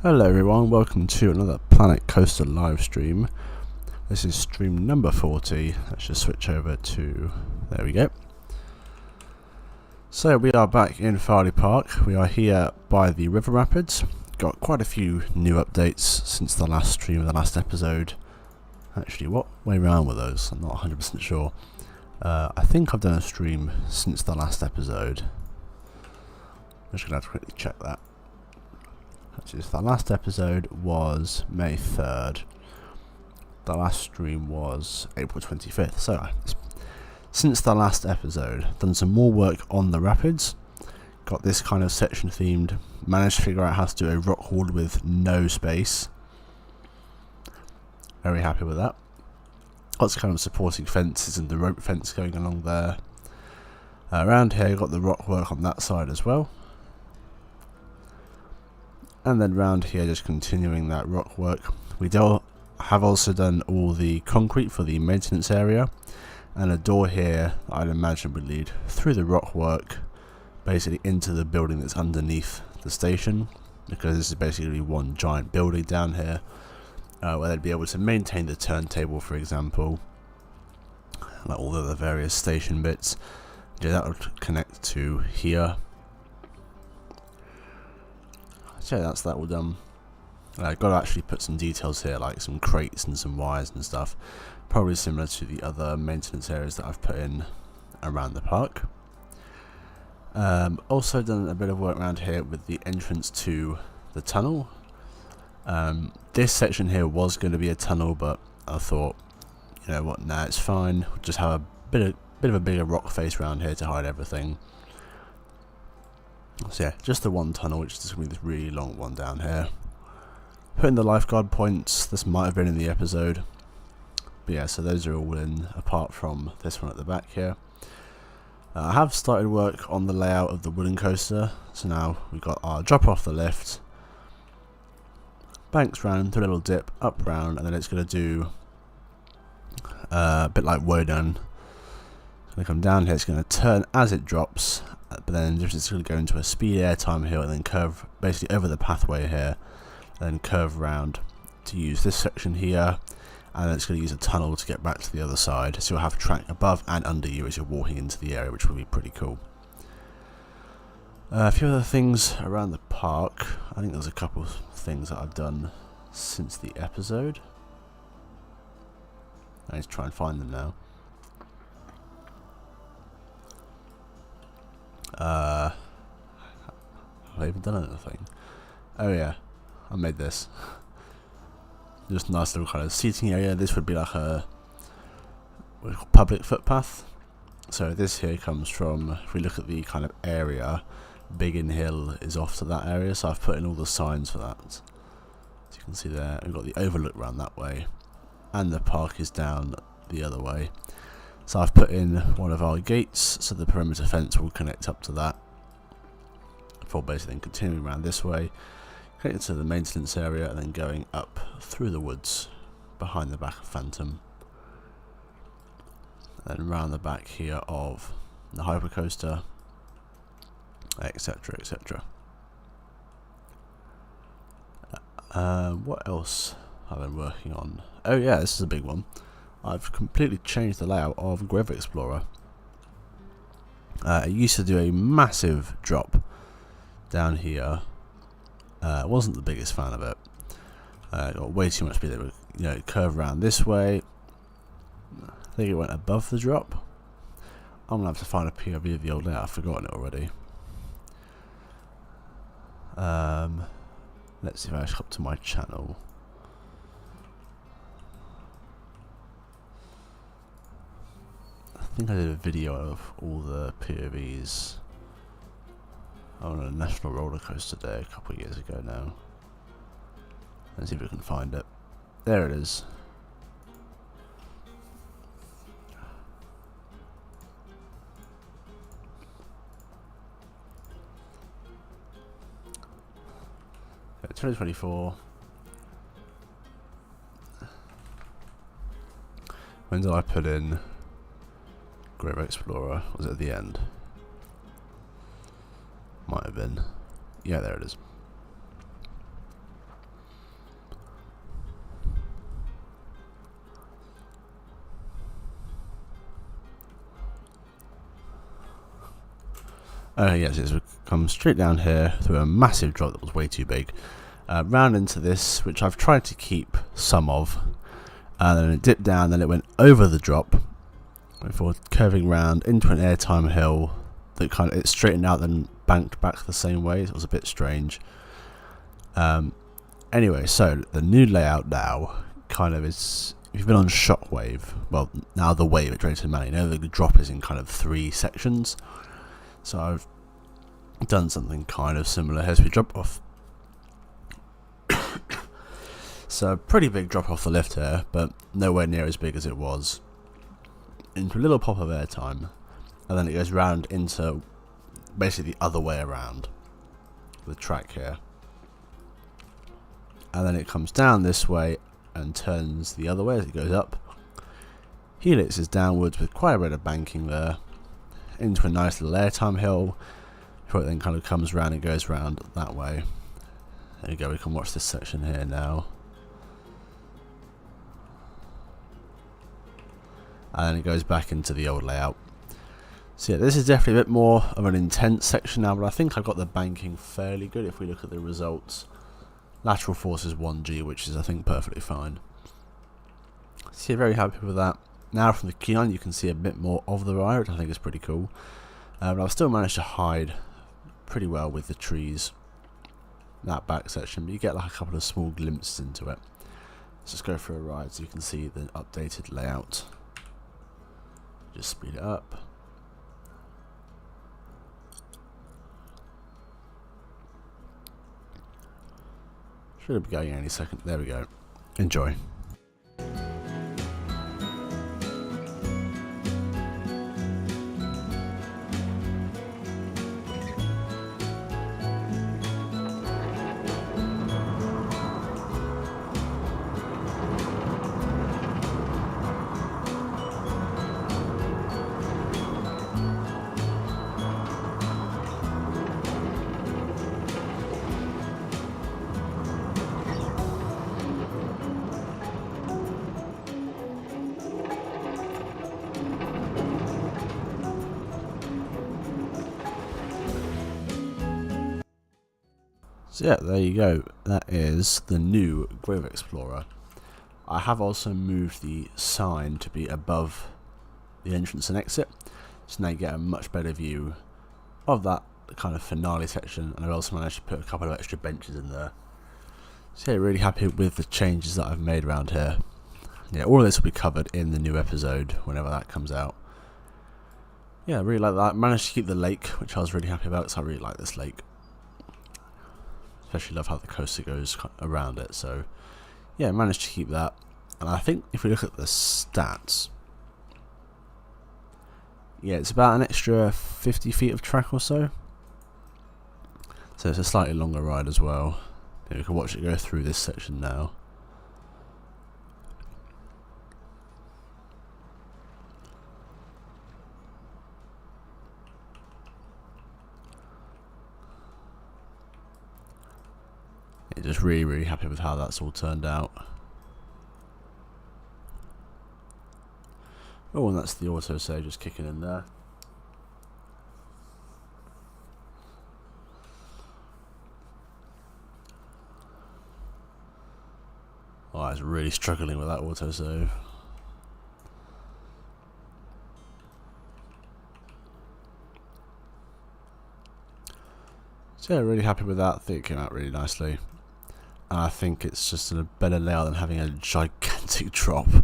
Hello everyone, welcome to another Planet Coaster live stream. This is stream number 40. Let's just switch over to, there we go. So we are back in Farley Park. We are here by the river rapids. Got quite a few new updates since the last stream of the last episode. Actually, what way round were those? I'm not 100% sure. I think I've done a stream since the last episode. I'm just going to have to quickly check that. Actually, the last episode was May 3rd. The last stream was April 25th. So, since the last episode, done some more work on the rapids. Got this kind of section themed. Managed to figure out how to do a rock wall with no space. Very happy with that. Lots of kind of supporting fences and the rope fence going along there. Around here, got the rock work on that side as well. And then round here, just continuing that rock work. We have also done all the concrete for the maintenance area, and a door here I'd imagine would lead through the rock work, basically into the building that's underneath the station, because this is basically one giant building down here, where they'd be able to maintain the turntable, for example, like all of the various station bits. Yeah, that would connect to here. So that's that all done. I've got to actually put some details here, like some crates and some wires and stuff, probably similar to the other maintenance areas that I've put in around the park. Also done a bit of work around here with the entrance to the tunnel. This section here was going to be a tunnel, but I thought, you know what, nah, it's fine. We'll just have a bit of a bigger rock face around here to hide everything. So yeah, just the one tunnel, which is just going to be this really long one down here. Put in the lifeguard points. This might have been in the episode, but yeah, so those are all in, apart from this one at the back here. I have started work on the layout of the wooden coaster, so now we've got our drop off the lift, banks round through a little dip, up round, and then it's going to do a bit like Wodan. It's going to come down here, it's going to turn as it drops, but then it's going to go into a speed airtime hill and then curve basically over the pathway here, and then curve round to use this section here, and then it's going to use a tunnel to get back to the other side, so you'll have track above and under you as you're walking into the area, which will be pretty cool. A few other things around the park. I think there's a couple of things that I've done since the episode. I need to try and find them now. Have I even done anything? Oh yeah, I made this. Just nice little kind of seating area. This would be like a public footpath. So this here comes from, if we look at the kind of area, Biggin Hill is off to that area, so I've put in all the signs for that. As you can see there, we've got the overlook round that way, and the park is down the other way. So I've put in one of our gates, so the perimeter fence will connect up to that, before basically then continuing around this way, connecting to the maintenance area, and then going up through the woods behind the back of Phantom, and then round the back here of the hypercoaster, etc, etc. What else have I been working on? Oh yeah, this is a big one. I've completely changed the layout of Grover Explorer. It used to do a massive drop down here. Wasn't the biggest fan of it. Got way too much speed. It would, you know, curve around this way. I think it went above the drop. I'm gonna have to find a POV of the old layout. I've forgotten it already. Let's see if I actually up to my channel. I think I did a video of all the POVs on a National Roller Coaster Day a couple of years ago now. Let's see if we can find it. There it is. Okay, 2024. When did I put in Grover Explorer? Was it at the end? Might have been. Yeah, there it is. Yes, it's come straight down here through a massive drop that was way too big, round into this, which I've tried to keep some of, and then it dipped down, then it went over the drop before curving round into an airtime hill that kind of, it straightened out then banked back the same way. It was a bit strange. Anyway, so the new layout now kind of is, if you've been on Shockwave, well, now the wave at Drayton Manor, you know the drop is in kind of 3 sections. So I've done something kind of similar here as we drop off. So a pretty big drop off the lift here, but nowhere near as big as it was. Into a little pop of airtime, and then it goes round into basically the other way around the track here. And then it comes down this way and turns the other way as it goes up. Helix is downwards with quite a bit of banking there, into a nice little airtime hill, before it then kind of comes round and goes round that way. There you go, we can watch this section here now. And then it goes back into the old layout. So yeah, this is definitely a bit more of an intense section now, but I think I've got the banking fairly good if we look at the results. lateral force is 1G, which is I think perfectly fine. So yeah, very happy with that. Now from the keyline you can see a bit more of the ride, which I think is pretty cool. But I've still managed to hide pretty well with the trees, that back section, but you get like a couple of small glimpses into it. Let's just go for a ride so you can see the updated layout. Just speed it up. Should be going any second. There we go. Enjoy. So yeah, there you go. That is the new Grove Explorer. I have also moved the sign to be above the entrance and exit, so now you get a much better view of that kind of finale section, and I've also managed to put a couple of extra benches in there. So yeah, really happy with the changes that I've made around here. Yeah, all of this will be covered in the new episode whenever that comes out. Yeah, I really like that. Managed to keep the lake, which I was really happy about, because I really like this lake. Especially love how the coaster goes around it. So yeah, managed to keep that. And I think if we look at the stats, yeah, it's about an extra 50 feet of track or so. So it's a slightly longer ride as well. You can watch it go through this section now. Just really happy with how that's all turned out. Oh, and that's the autosave just kicking in there. Oh, I was really struggling with that autosave. So yeah, really happy with that. I think it came out really nicely. And I think it's just a better layout than having a gigantic drop, which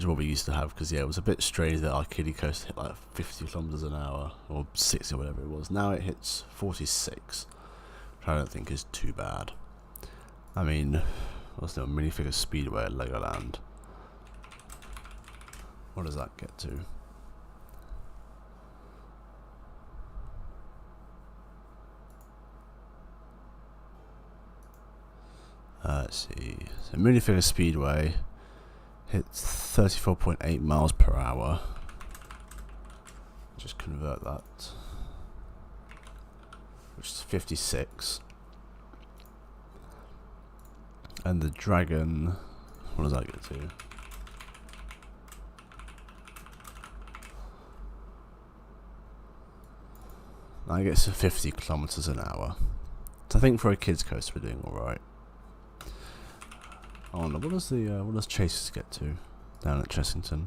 is what we used to have. Because yeah, it was a bit strange that our kiddie coaster hit like 50 kilometers an hour or 60 or whatever it was. Now it hits 46, which I don't think is too bad. I mean, what's the minifigure speedway at Legoland? What does that get to? Let's see. So minifigure speedway hits 34.8 miles per hour. Just convert that, which is 56. And the dragon, what does that get to? That gets to 50 kilometers an hour. So I think for a kids coaster we're doing all right. Oh no, what does Chasers get to down at Chessington?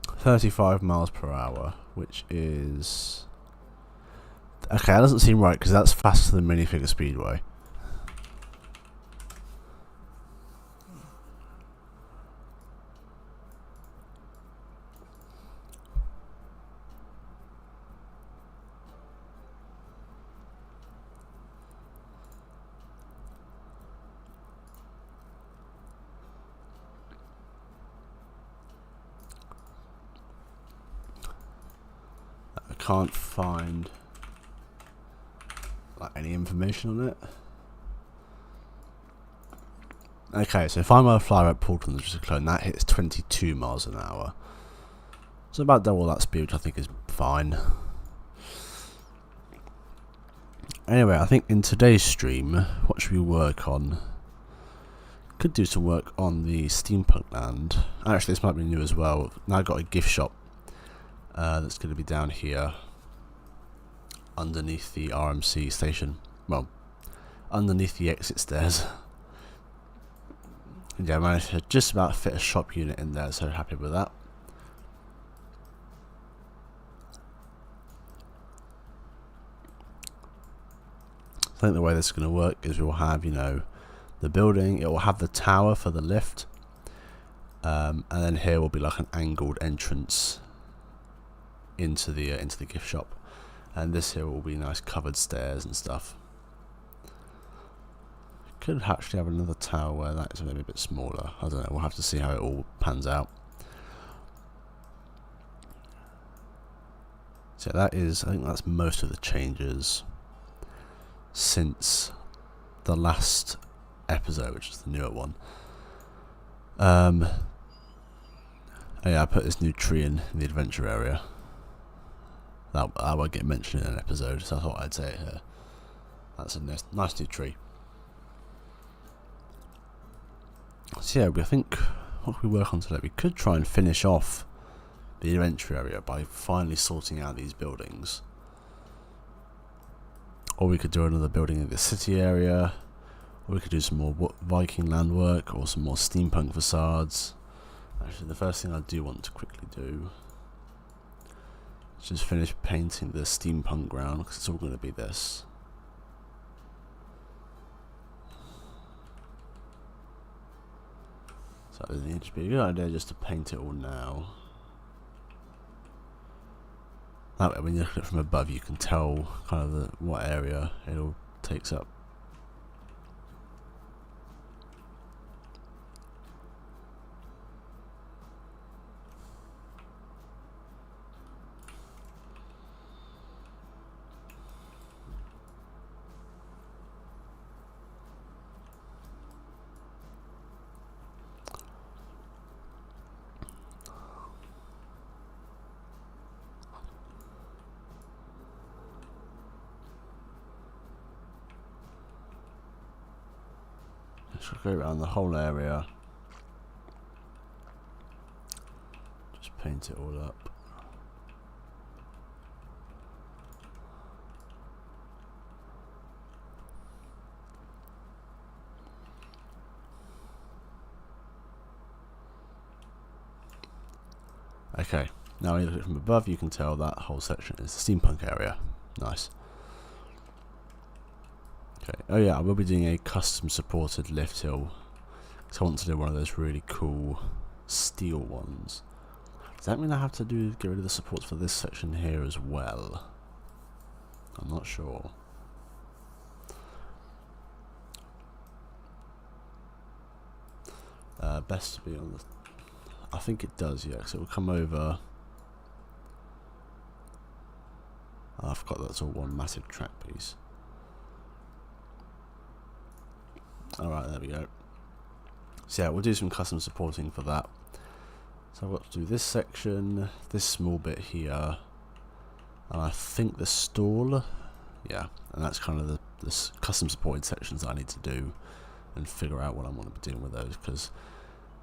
$35 miles per hour, which is okay. That doesn't seem right because that's faster than minifigure speedway. Can't find like any information on it. Okay, so if I'm a flyer at Portland, which is a clone, that hits 22 miles an hour. So about double that speed, which I think is fine. Anyway, I think in today's stream, what should we work on? Could do some work on the steampunk land. Actually, this might be new as well. Now I've got a gift shop that's going to be down here underneath the RMC station. Well, underneath the exit stairs. Yeah, I managed to just about fit a shop unit in there, so happy with that. I think the way this is going to work is we'll have, you know, the building, it will have the tower for the lift, and then here will be like an angled entrance into the gift shop, and this here will be nice covered stairs and stuff. Could actually have another tower where that's maybe a bit smaller. I don't know, we'll have to see how it all pans out. So that is, I think that's most of the changes since the last episode, which is the newer one. Oh yeah, I put this new tree in the adventure area. That won't get mentioned in an episode, so I thought I'd say it here. That's a nice new tree. So yeah, I think what could we work on today? We could try and finish off the adventure area by finally sorting out these buildings. Or we could do another building in the city area. Or we could do some more Viking land work or some more steampunk facades. Actually, the first thing I do want to quickly do is just finish painting the steampunk ground, because it's all going to be this. So it needs to be a good idea just to paint it all now. That way when you look at it from above you can tell kind of what area it all takes up. Just go around the whole area. Just paint it all up. Okay, now when you look at it from above you can tell that whole section is the steampunk area. Nice. Okay. Oh yeah, I will be doing a custom supported lift hill. So I want to do one of those really cool steel ones. Does that mean I have to get rid of the supports for this section here as well? I'm not sure. Best to be on the... I think it does, yeah, because it will come over... Oh, I forgot that's all one massive track piece. Alright, there we go. So yeah, we'll do some custom supporting for that. So I've got to do this section, this small bit here, and I think the stall. Yeah, and that's kind of the custom supported sections that I need to do and figure out what I want to be doing with those, because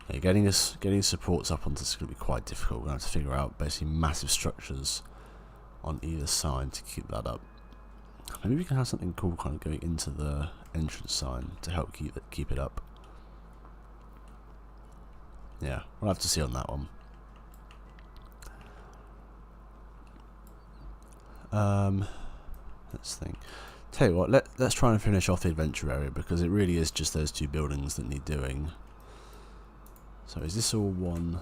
yeah, getting supports up onto this is going to be quite difficult. We're going to have to figure out basically massive structures on either side to keep that up. Maybe we can have something cool kind of going into the entrance sign to help keep it up. Yeah, we'll have to see on that one. Let's think. Tell you what, let's try and finish off the adventure area, because it really is just those two buildings that need doing. So is this all one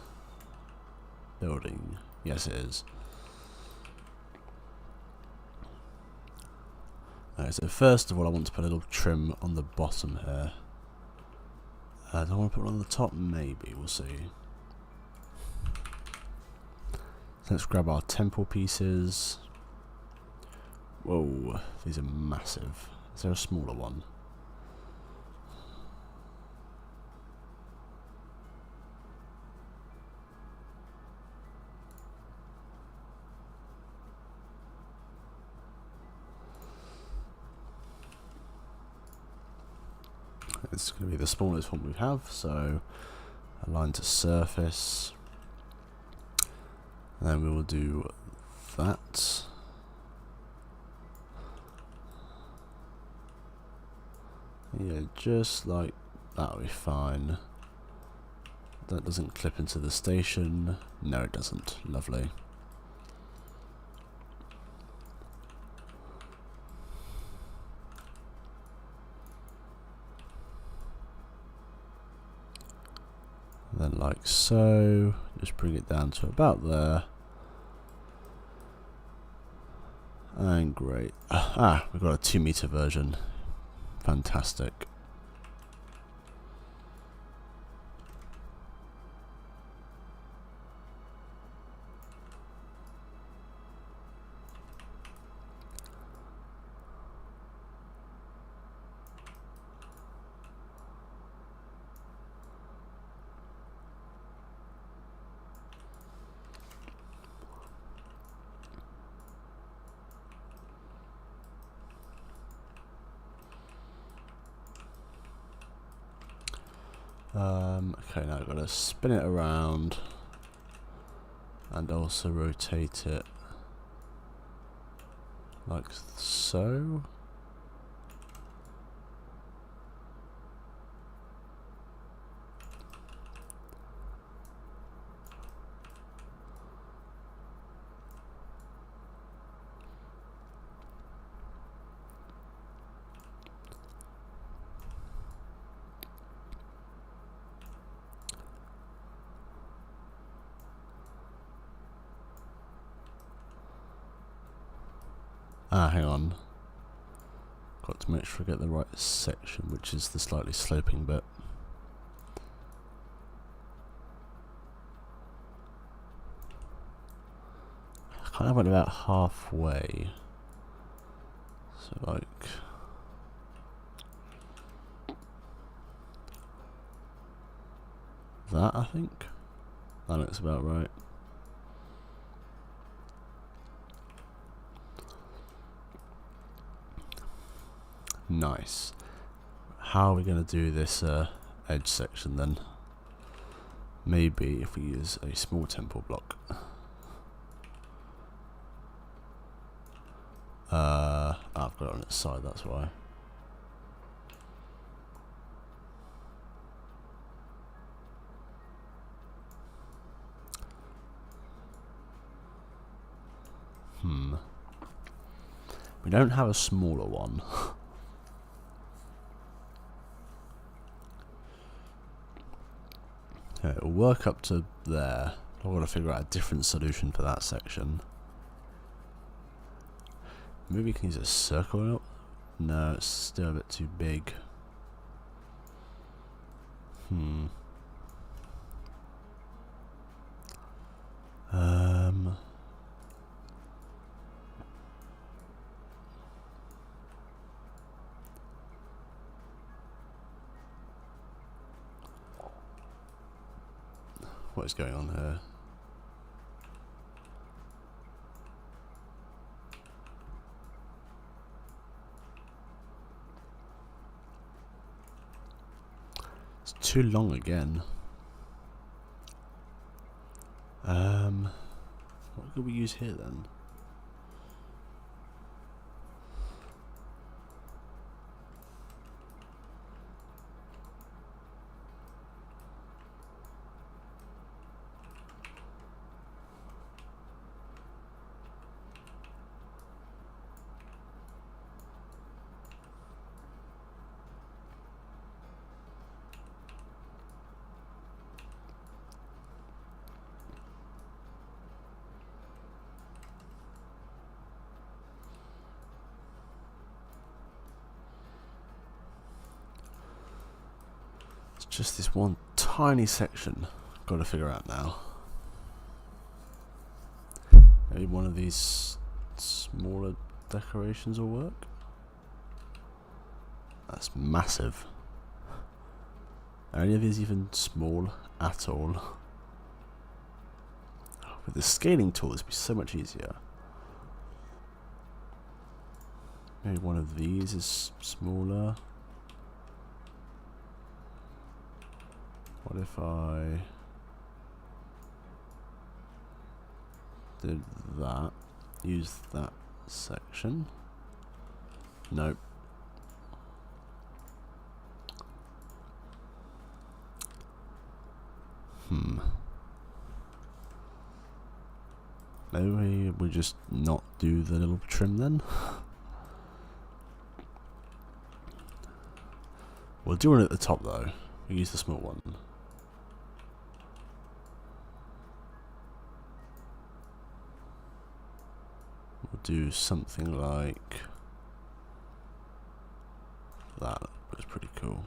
building? Yes, it is. Alright, so first of all I want to put a little trim on the bottom here. Do I want to put it on the top? Maybe, we'll see. So let's grab our temple pieces. Whoa, these are massive. Is there a smaller one? This is going to be the smallest one we have, so align to surface. And then we will do that. Yeah, just like that'll be fine. That doesn't clip into the station. No, it doesn't. Lovely. Then like so, just bring it down to about there. And great. We've got a 2 meter version. Fantastic. Okay, now I've got to spin it around and also rotate it like so. Hang on. Got to make sure I get the right section, which is the slightly sloping bit. I kind of went about halfway. So like... that, I think? That looks about right. Nice. How are we going to do this edge section then? Maybe if we use a small temple block. I've got it on its side, that's why. We don't have a smaller one. Okay, it'll work up to there. I've got to figure out a different solution for that section. Maybe we can use a circle. No, it's still a bit too big. What is going on here? It's too long again. What could we use here then? Just this one tiny section. Got to figure out now. Maybe one of these smaller decorations will work. That's massive. Are any of these even small at all? With the scaling tool, this would be so much easier. Maybe one of these is smaller. What if I did that? Use that section. Nope. Maybe we just not do the little trim then. We'll do one at the top though. We'll use the small one. We'll do something like that. Looks pretty cool.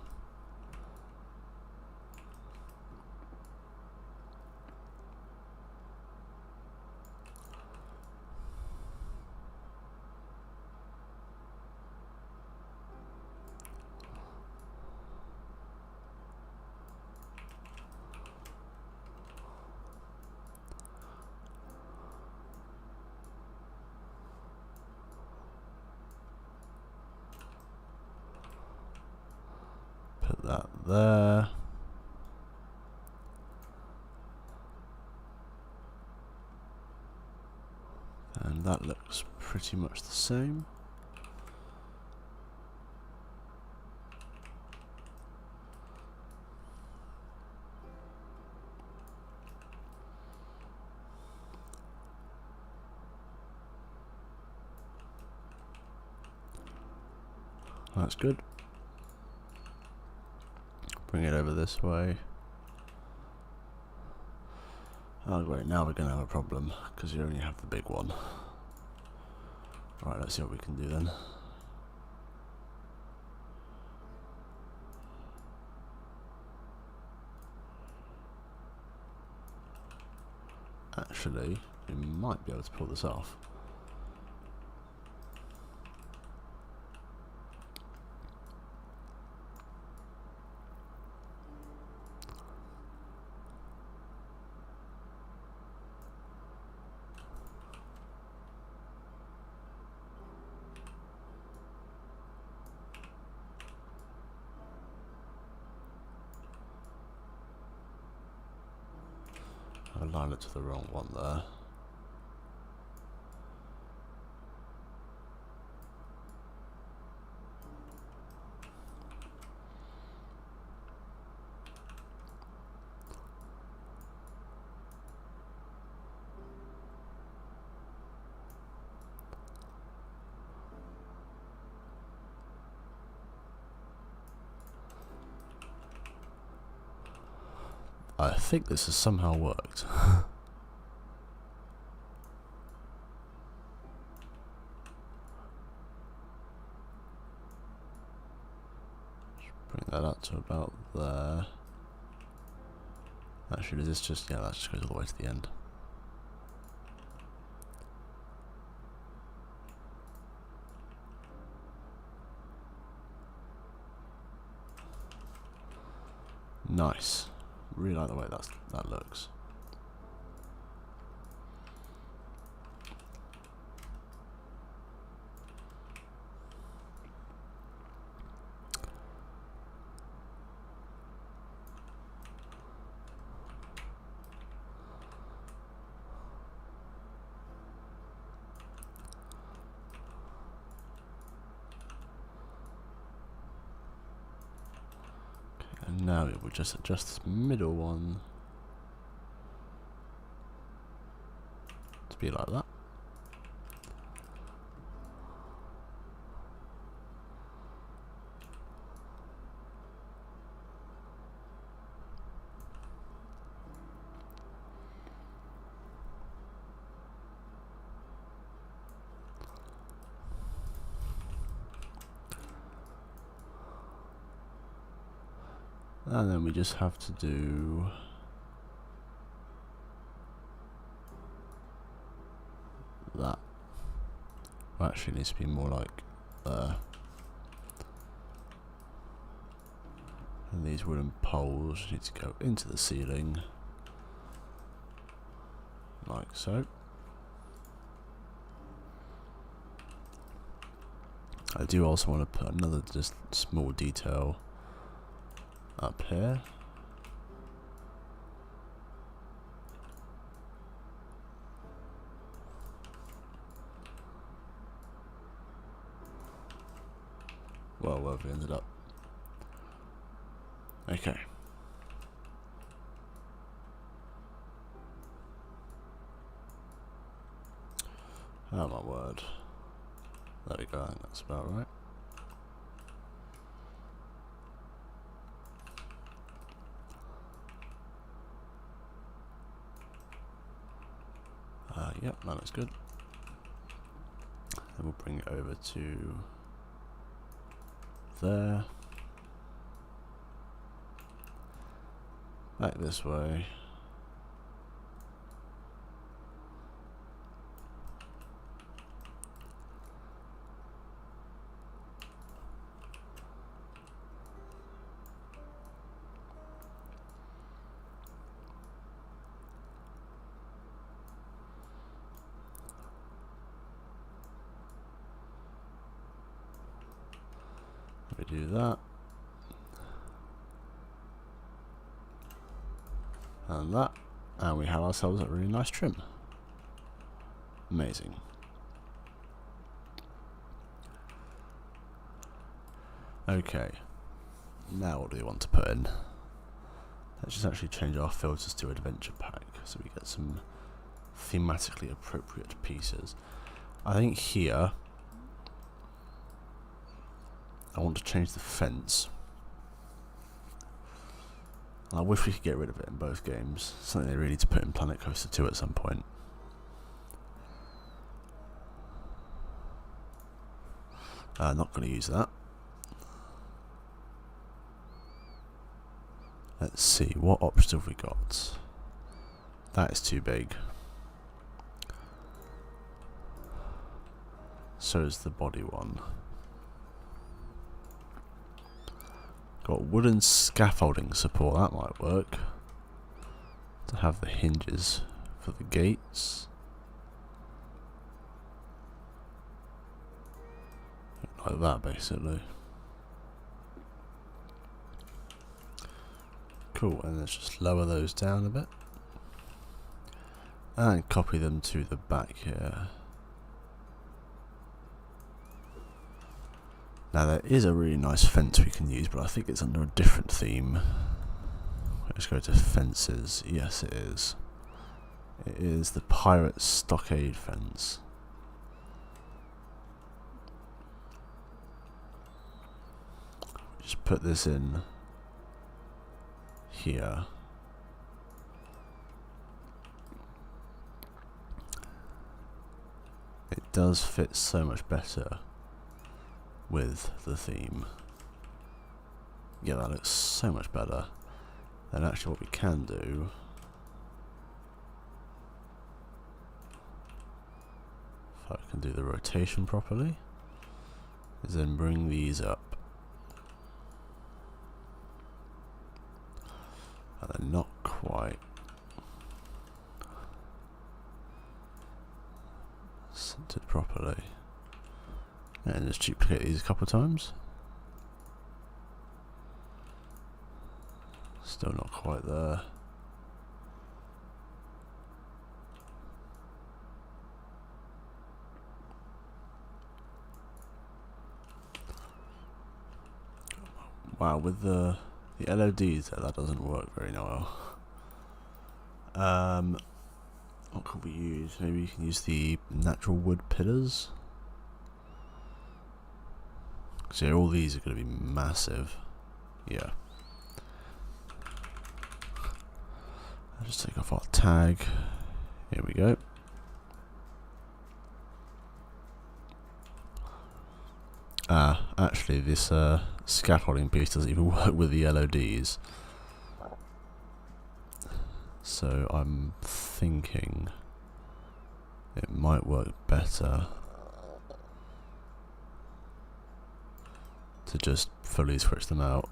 Put that there. And that looks pretty much the same. That's good. Bring it over this way. Oh great, now we're going to have a problem because you only have the big one. Right, let's see what we can do then. Actually, we might be able to pull this off. I aligned it to the wrong one there. I think this has somehow worked. Bring that up to about there. Actually, does this just, yeah, that just goes all the way to the end. Nice. Really like the way that looks. And now it will just adjust this middle one to be like that. And then we just have to do that. Well, actually, it needs to be more like there. And these wooden poles need to go into the ceiling, like so. I do also want to put another just small detail up here. well, where we ended up. Okay. Oh my word. There we go, I think that's about right. Yep, that looks good. And we'll bring it over to there. Back this way. We do that. And that. And we have ourselves a really nice trim. Amazing. Okay. Now what do we want to put in? Let's just actually change our filters to adventure pack so we get some thematically appropriate pieces. I think here I want to change the fence. I wish we could get rid of it in both games. Something they really need to put in Planet Coaster 2 at some point. Not going to use that. Let's see, what options have we got? That is too big. So is the body one. Got wooden scaffolding support, that might work. To have the hinges for the gates. Like that, basically. Cool, and let's just lower those down a bit. And copy them to the back here. Now there is a really nice fence we can use, but I think it's under a different theme. Let's go to fences. Yes, it is. It is the Pirate Stockade fence. Just put this in here. It does fit so much better with the theme. Yeah, that looks so much better. Then actually what we can do, if I can do the rotation properly, is then bring these up. And then not quite. Centered properly. And just duplicate these a couple of times. Still not quite there. Wow, with the LODs there, that doesn't work very well. What could we use? Maybe you can use the natural wood pillars. So yeah, all these are going to be massive. Yeah. I'll just take off our tag. Here we go. Actually this scaffolding piece doesn't even work with the LODs. So I'm thinking it might work better to just fully switch them out.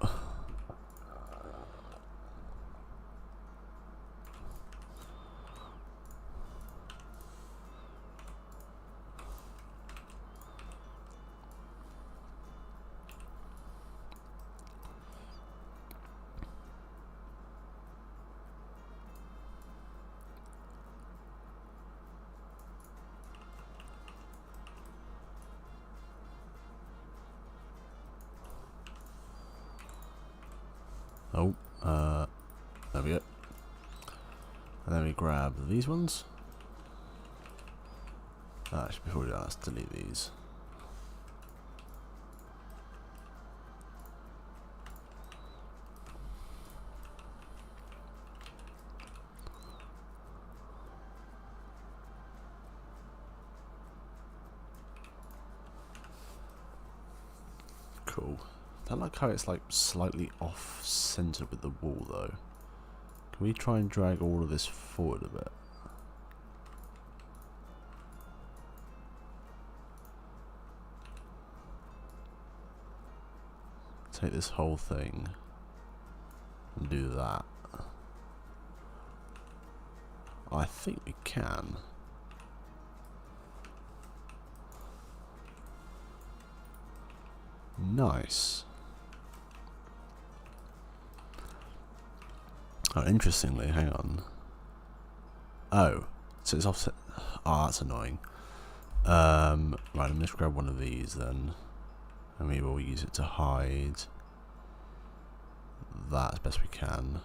Oh, there we go. And then we grab these ones. Actually, before we do that, let's delete these. Cool. I like how it's like slightly off center with the wall though. Can we try and drag all of this forward a bit? Take this whole thing and do that. I think we can. Nice. Oh, interestingly, hang on. Oh, so it's offset. Oh, that's annoying. Right, I'm just grab one of these then, and maybe we'll use it to hide that as best we can,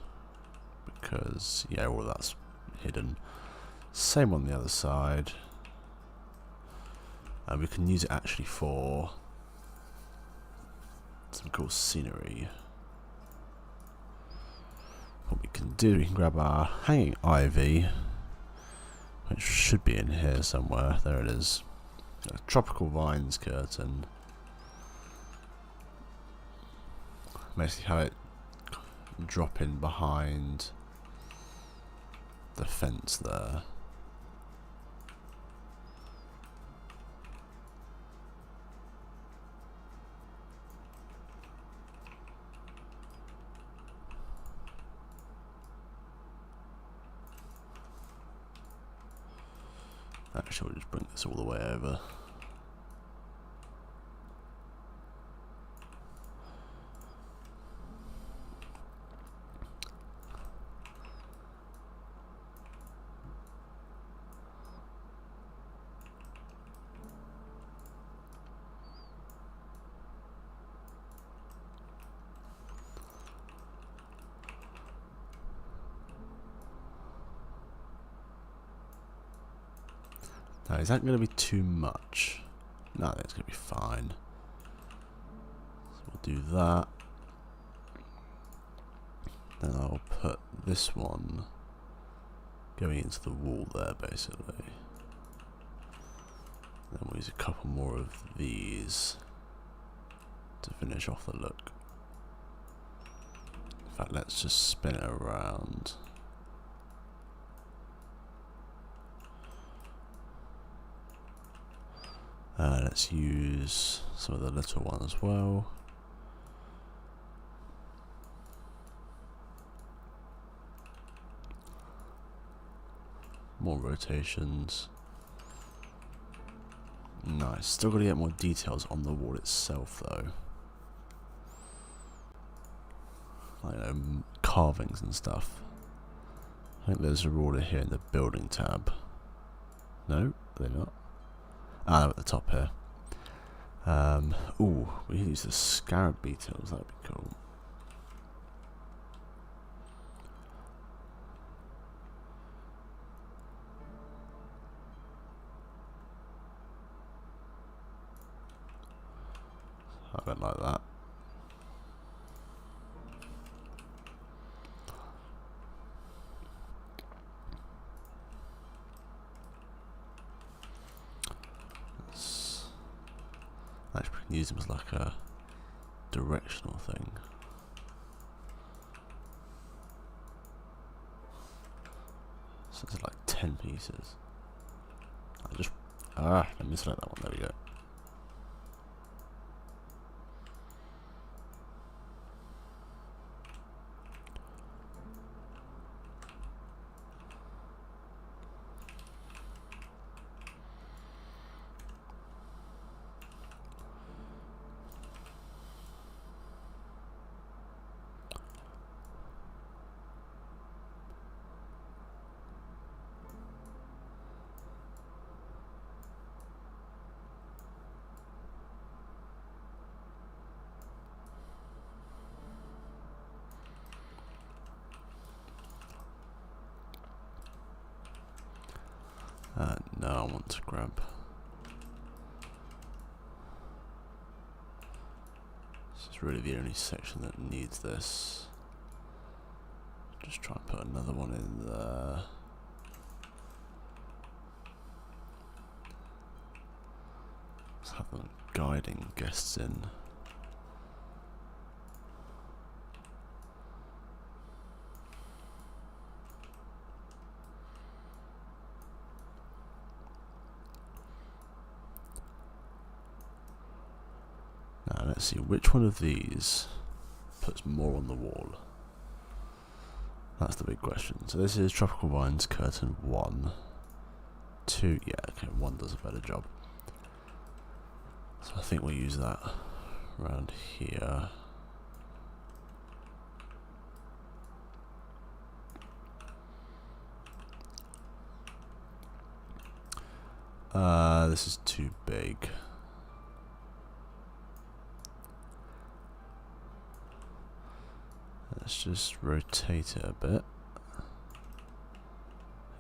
because yeah, all of that's hidden. Same on the other side. We can use it actually for some cool scenery. What we can do, we can grab our hanging ivy, which should be in here somewhere. There it is. A tropical vines curtain. Basically have it drop in behind the fence there. Actually, we'll just bring this all the way over. Now, is that going to be too much? No, I think it's going to be fine. So we'll do that. Then I'll put this one going into the wall there, basically. Then we'll use a couple more of these to finish off the look. In fact, let's just spin it around. Let's use some of the little one as well. More rotations. Nice. Still got to get more details on the wall itself, though. Like, carvings and stuff. I think there's a ruler here in the building tab. No, they're not. Ah, at the top here. Ooh, we can use the scarab details. That'd be cool. I don't like that. Actually, we can use them as like a directional thing. So it's like 10 pieces. Let me select that one. There we go. now I want to grab. This is really the only section that needs this. Just try and put another one in there. Let's have them guiding guests in. Now let's see which one of these puts more on the wall. That's the big question. So this is Tropical Vines curtain 1. 2, yeah, okay, 1 does a better job. So I think we'll use that around here. This is too big. Let's just rotate it a bit.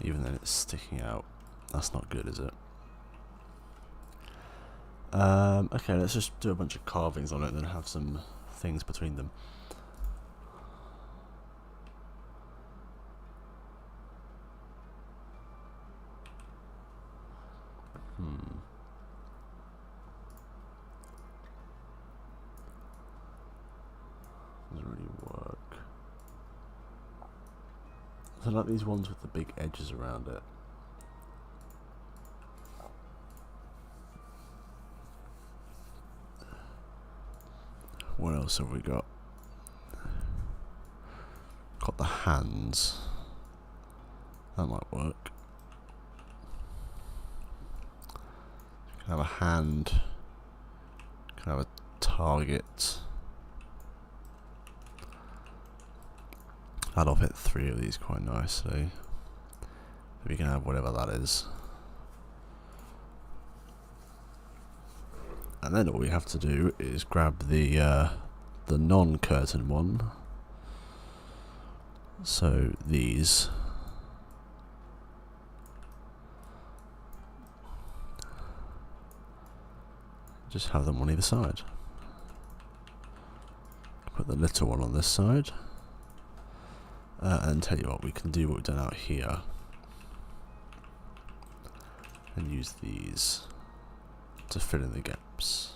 Even then it's sticking out. That's not good, is it? Okay, let's just do a bunch of carvings on it and then have some things between them. Doesn't really work. I like these ones with the big edges around it. What else have we got? Got the hands. That might work. Can have a hand. Can have a target. That'll fit 3 of these quite nicely. We can have whatever that is. And then all we have to do is grab the non-curtain one. So these. Just have them on either side. Put the little one on this side. And tell you what, we can do what we've done out here. And use these to fill in the gaps.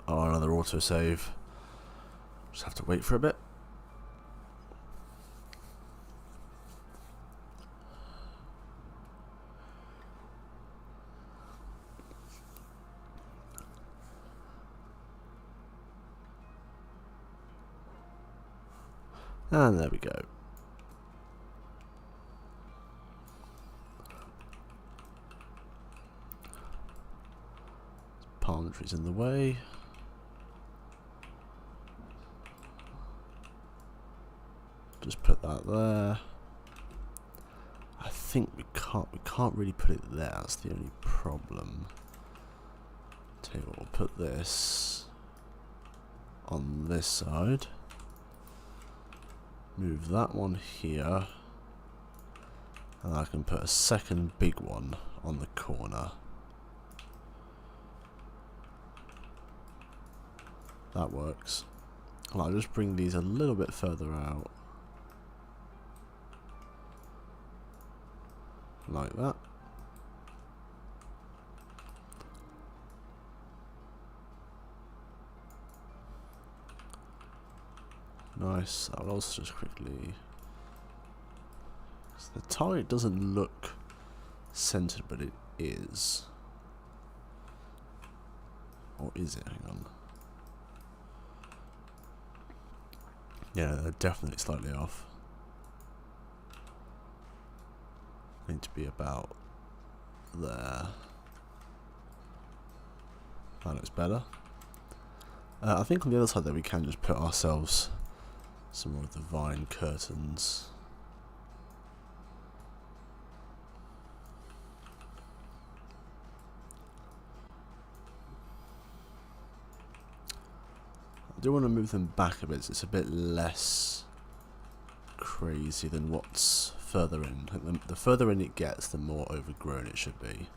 Oh, another autosave. Just have to wait for a bit. And there we go. Palm trees in the way. Just put that there. I think we can't really put it there. That's the only problem. Tell you what, we'll put this on this side. Move that one here, and I can put a second big one on the corner. That works. And I'll just bring these a little bit further out. Like that. Nice. I'll also just quickly. The target doesn't look centered, but it is. Or is it? Hang on. Yeah, they're definitely slightly off. Need to be about there. That looks better. I think on the other side there we can just put ourselves some more of the vine curtains. I do want to move them back a bit so it's a bit less crazy than what's further in. I think the further in it gets, the more overgrown it should be.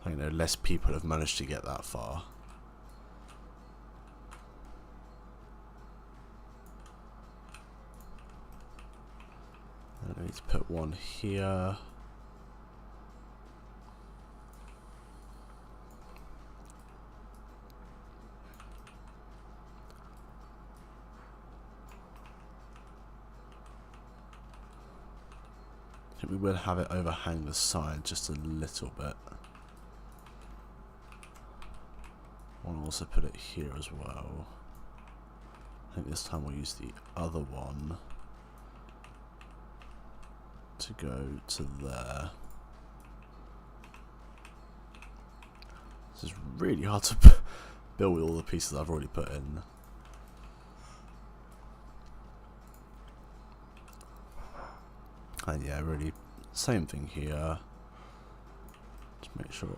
I know less people have managed to get that far. I need to put one here. I think we will have it overhang the side just a little bit. I want to also put it here as well. I think this time we'll use the other one to go to there. This is really hard to build with all the pieces I've already put in. And yeah, really, same thing here. Just make sure,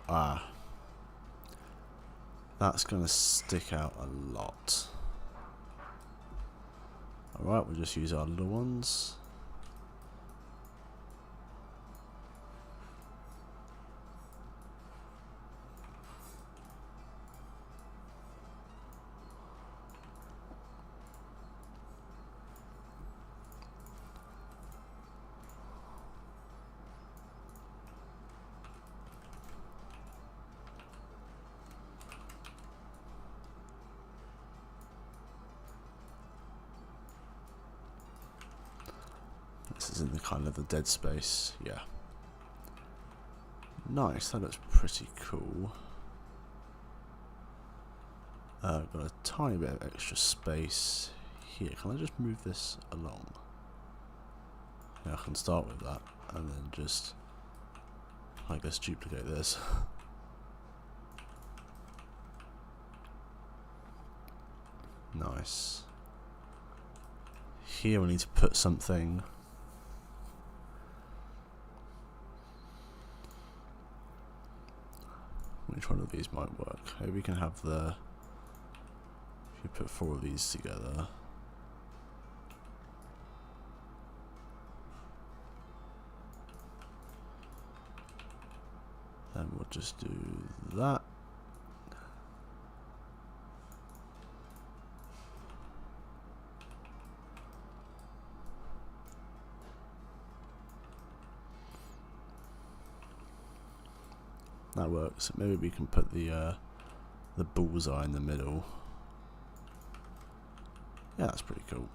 that's going to stick out a lot. Alright, we'll just use our little ones. This is in the kind of the dead space, yeah. Nice, that looks pretty cool. I've got a tiny bit of extra space here. Can I just move this along? Yeah, I can start with that and then just, I guess, duplicate this. Nice. Here we need to put something. Which one of these might work? Maybe we can have the, if you put 4 of these together. Then we'll just do that. That works. Maybe we can put the bullseye in the middle. Yeah, that's pretty cool.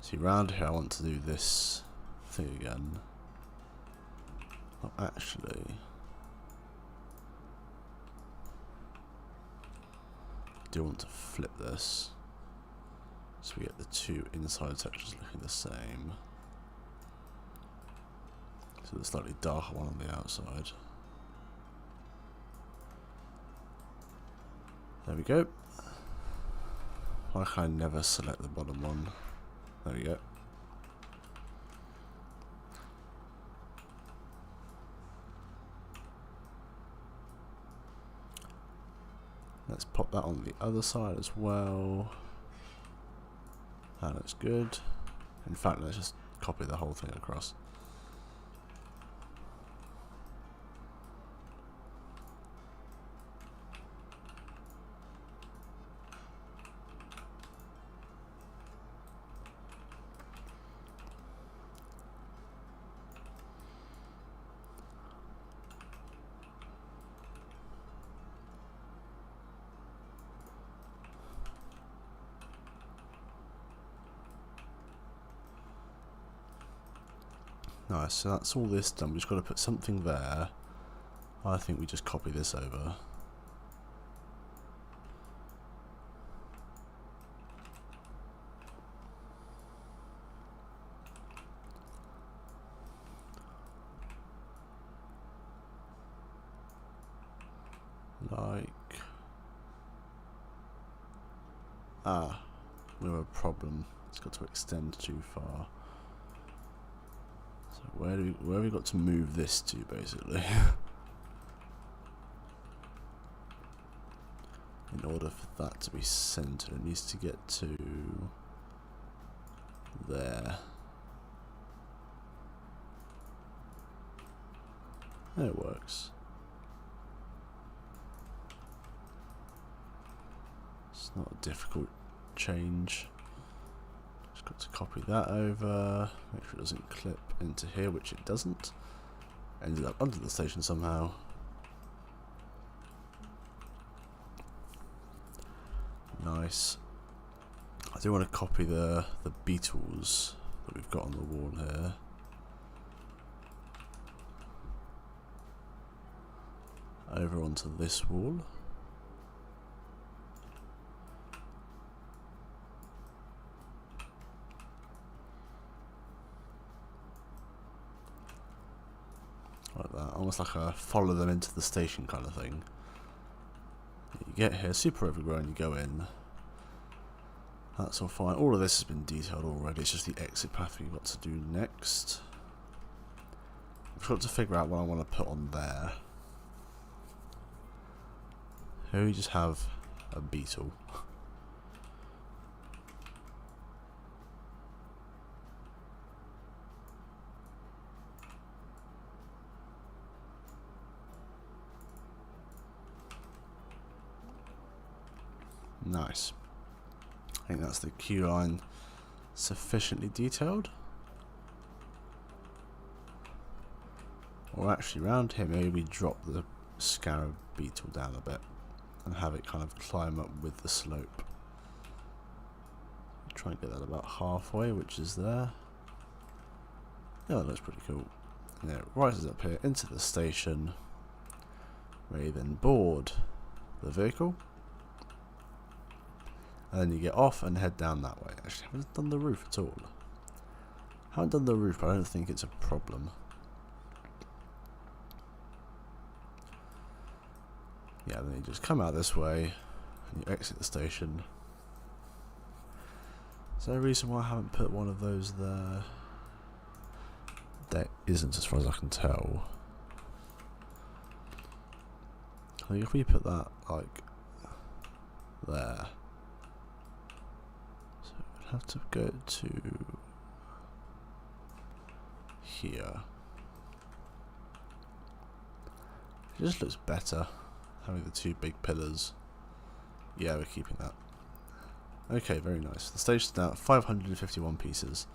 See, around here I want to do this thing again. Oh, actually, I do want to flip this so we get the 2 inside textures looking the same. So the slightly darker one on the outside. There we go. Why can I never select the bottom one? There we go. Let's pop that on the other side as well. That looks good. In fact, let's just copy the whole thing across. Nice, so that's all this done. We've just got to put something there. I think we just copy this over. Like, we have a problem. It's got to extend too far. So where have we got to move this to, basically? In order for that to be centered, it needs to get to there. It works. It's not a difficult change. Just got to copy that over, make sure it doesn't clip into here, which it doesn't. Ended up under the station somehow. Nice. I do want to copy the beetles that we've got on the wall here. Over onto this wall. Like that, almost like a follow them into the station kind of thing. You get here, super overgrown, you go in. That's all fine. All of this has been detailed already, it's just the exit path we've got to do next. I've got to figure out what I want to put on there. Here we just have a beetle. Nice. I think that's the queue line sufficiently detailed. Or actually, around here, maybe we drop the scarab beetle down a bit and have it kind of climb up with the slope. Try and get that about halfway, which is there. Yeah, that looks pretty cool. And it rises up here into the station, where you then board the vehicle. And then you get off and head down that way. Actually, I haven't done the roof at all. Haven't done the roof, but I don't think it's a problem. Yeah, then you just come out this way and you exit the station. Is there a reason why I haven't put one of those there? There isn't, as far as I can tell. I think if we put that like there, so we'd have to go to here. It just looks better having the two big pillars. Yeah, we're keeping that. Okay, very nice. The station's now at 551 pieces.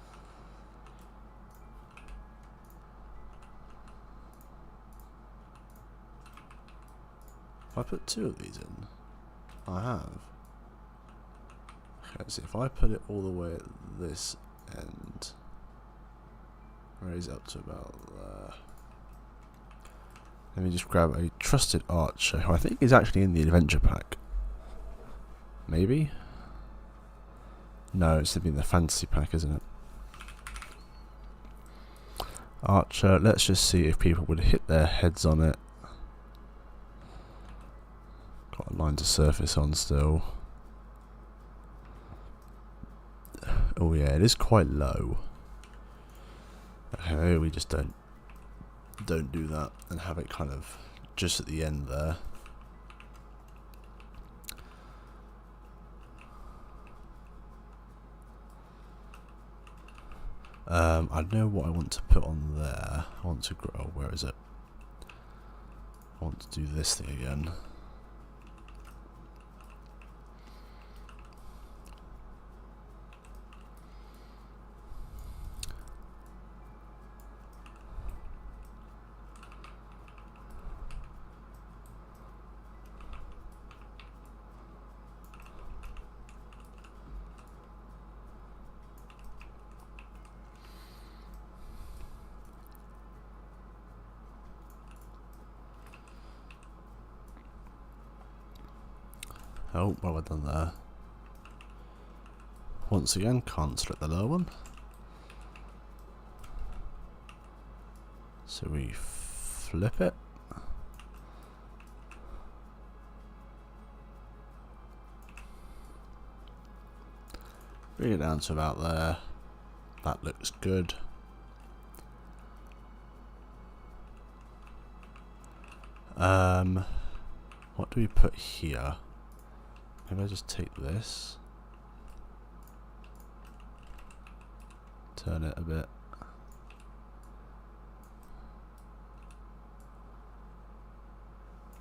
If I put two of these in, I have. Okay, so if I put it all the way at this end, raise it up to about there. Let me just grab a trusted archer, who I think is actually in the adventure pack. Maybe? No, it's in the fantasy pack, isn't it? Archer, let's just see if people would hit their heads on it. Got a line to surface on still. Oh yeah, it is quite low. Okay, we just don't do that and have it kind of just at the end there. I know what I want to put on there. I want to grow. Where is it? I want to do this thing again. Oh, what have I done there? Once again, can't select the lower one. So we flip it. Bring it down to about there. That looks good. What do we put here? Maybe I just take this, turn it a bit.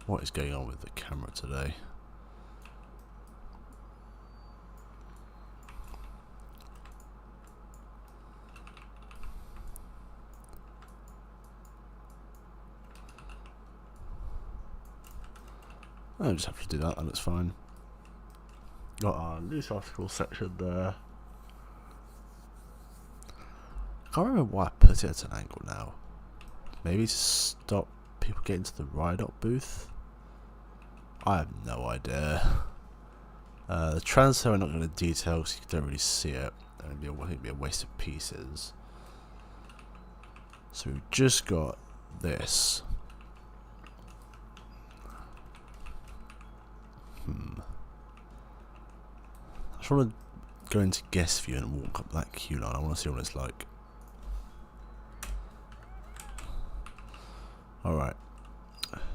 What is going on with the camera today? I just have to do that, and it's fine. Got our news article section there. Can't remember why I put it at an angle now. Maybe to stop people getting to the Rydot booth? I have no idea. The transfer I'm not going to detail because you don't really see it. It'd be a waste of pieces. So we've just got this. I just want to go into guest view and walk up that queue line. I want to see what it's like. Alright.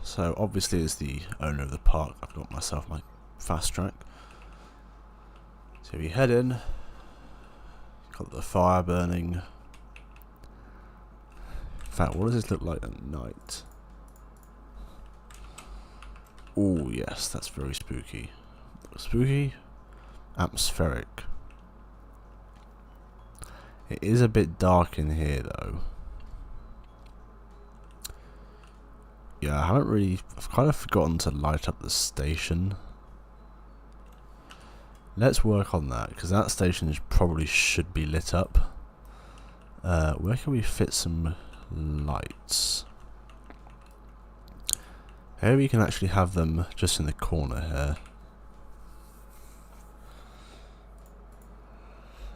So obviously as the owner of the park, I've got myself my fast track. So we head in. Got the fire burning. In fact, what does this look like at night? Oh yes, that's very spooky. Spooky, atmospheric. It is a bit dark in here though. Yeah, I've kind of forgotten to light up the station. Let's work on that, because that station probably should be lit up. Where can we fit some lights? Here we can actually have them just in the corner here.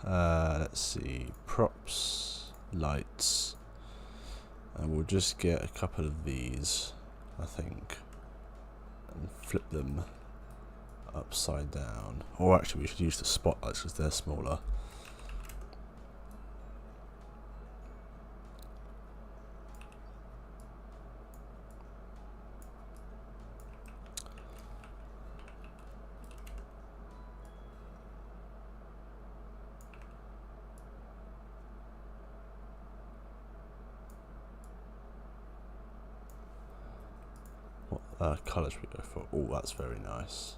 Let's see, props, lights, and we'll just get a couple of these, I think, and flip them upside down. Or actually we should use the spotlights because they're smaller. What colours we go for? Oh, that's very nice.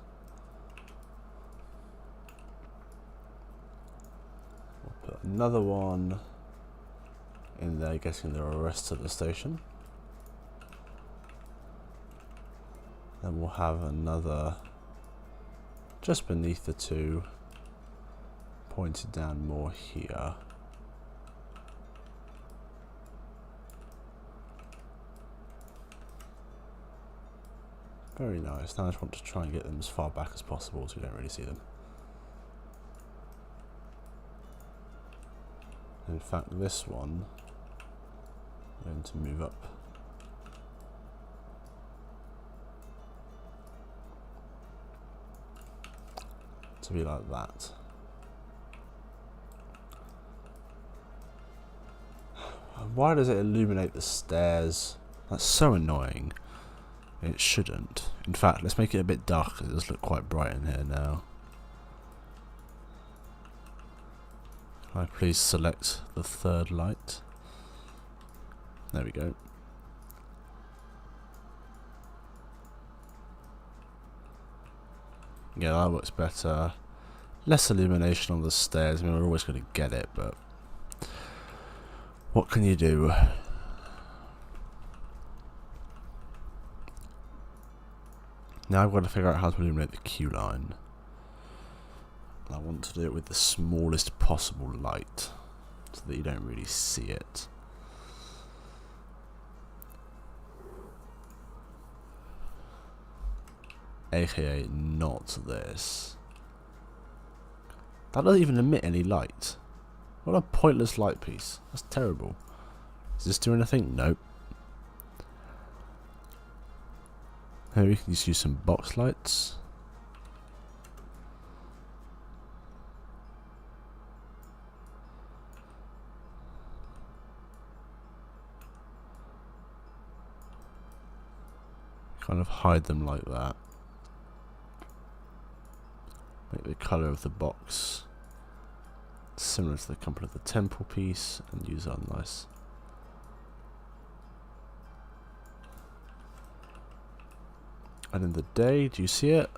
We'll put another one in there, getting the rest of the station. Then we'll have another just beneath the two, pointed down more here. Very nice. Now I just want to try and get them as far back as possible so we don't really see them. In fact, this one I'm going to move up. To be like that. Why does it illuminate the stairs? That's so annoying. It shouldn't. In fact, let's make it a bit dark because it does look quite bright in here now. Can I please select the third light? There we go. Yeah, that looks better. Less illumination on the stairs. I mean, we're always going to get it, but what can you do? Now I've got to figure out how to illuminate the queue line. I want to do it with the smallest possible light, so that you don't really see it. AKA not this. That doesn't even emit any light. What a pointless light piece. That's terrible. Does this do anything? Nope. Maybe we can just use some box lights. Kind of hide them like that. Make the colour of the box similar to the colour of the temple piece and use our nice and in the day, do you see it?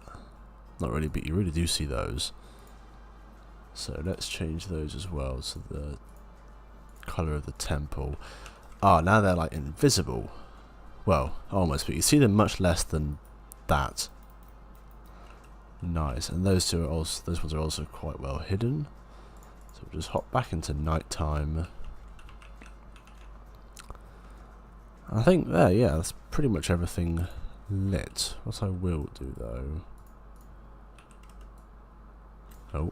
Not really, but you really do see those. So let's change those as well to the colour of the temple. Ah, now they're like invisible. Well, almost, but you see them much less than that. Nice, and those two are also, those ones are also quite well hidden. So we'll just hop back into nighttime. I think there, yeah, that's pretty much everything lit. What I will do though. Oh.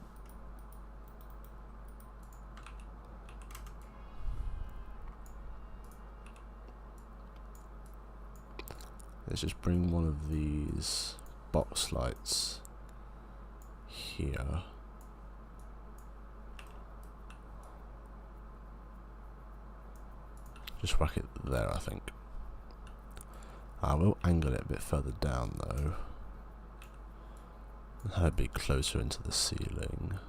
Let's just bring one of these box lights here. Just whack it there, I think. I will angle it a bit further down though. And have it be closer into the ceiling.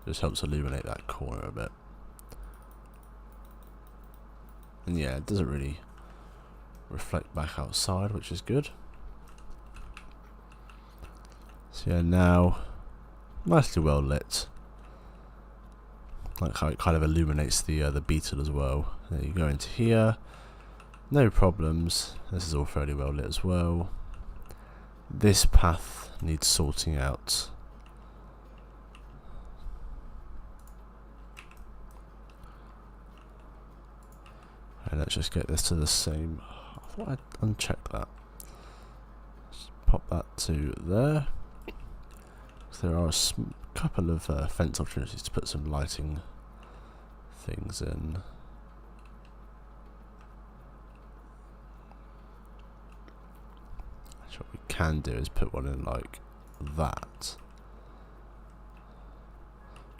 Just helps illuminate that corner a bit. And yeah, it doesn't really reflect back outside, which is good. So yeah, now nicely well lit. Like how it kind of illuminates the beetle as well. There you go into here. No problems. This is all fairly well lit as well. This path needs sorting out. And let's just get this to the same. I thought I'd unchecked that. Just pop that to there. So there are a couple of fence opportunities to put some lighting things in. Actually, what we can do is put one in like that.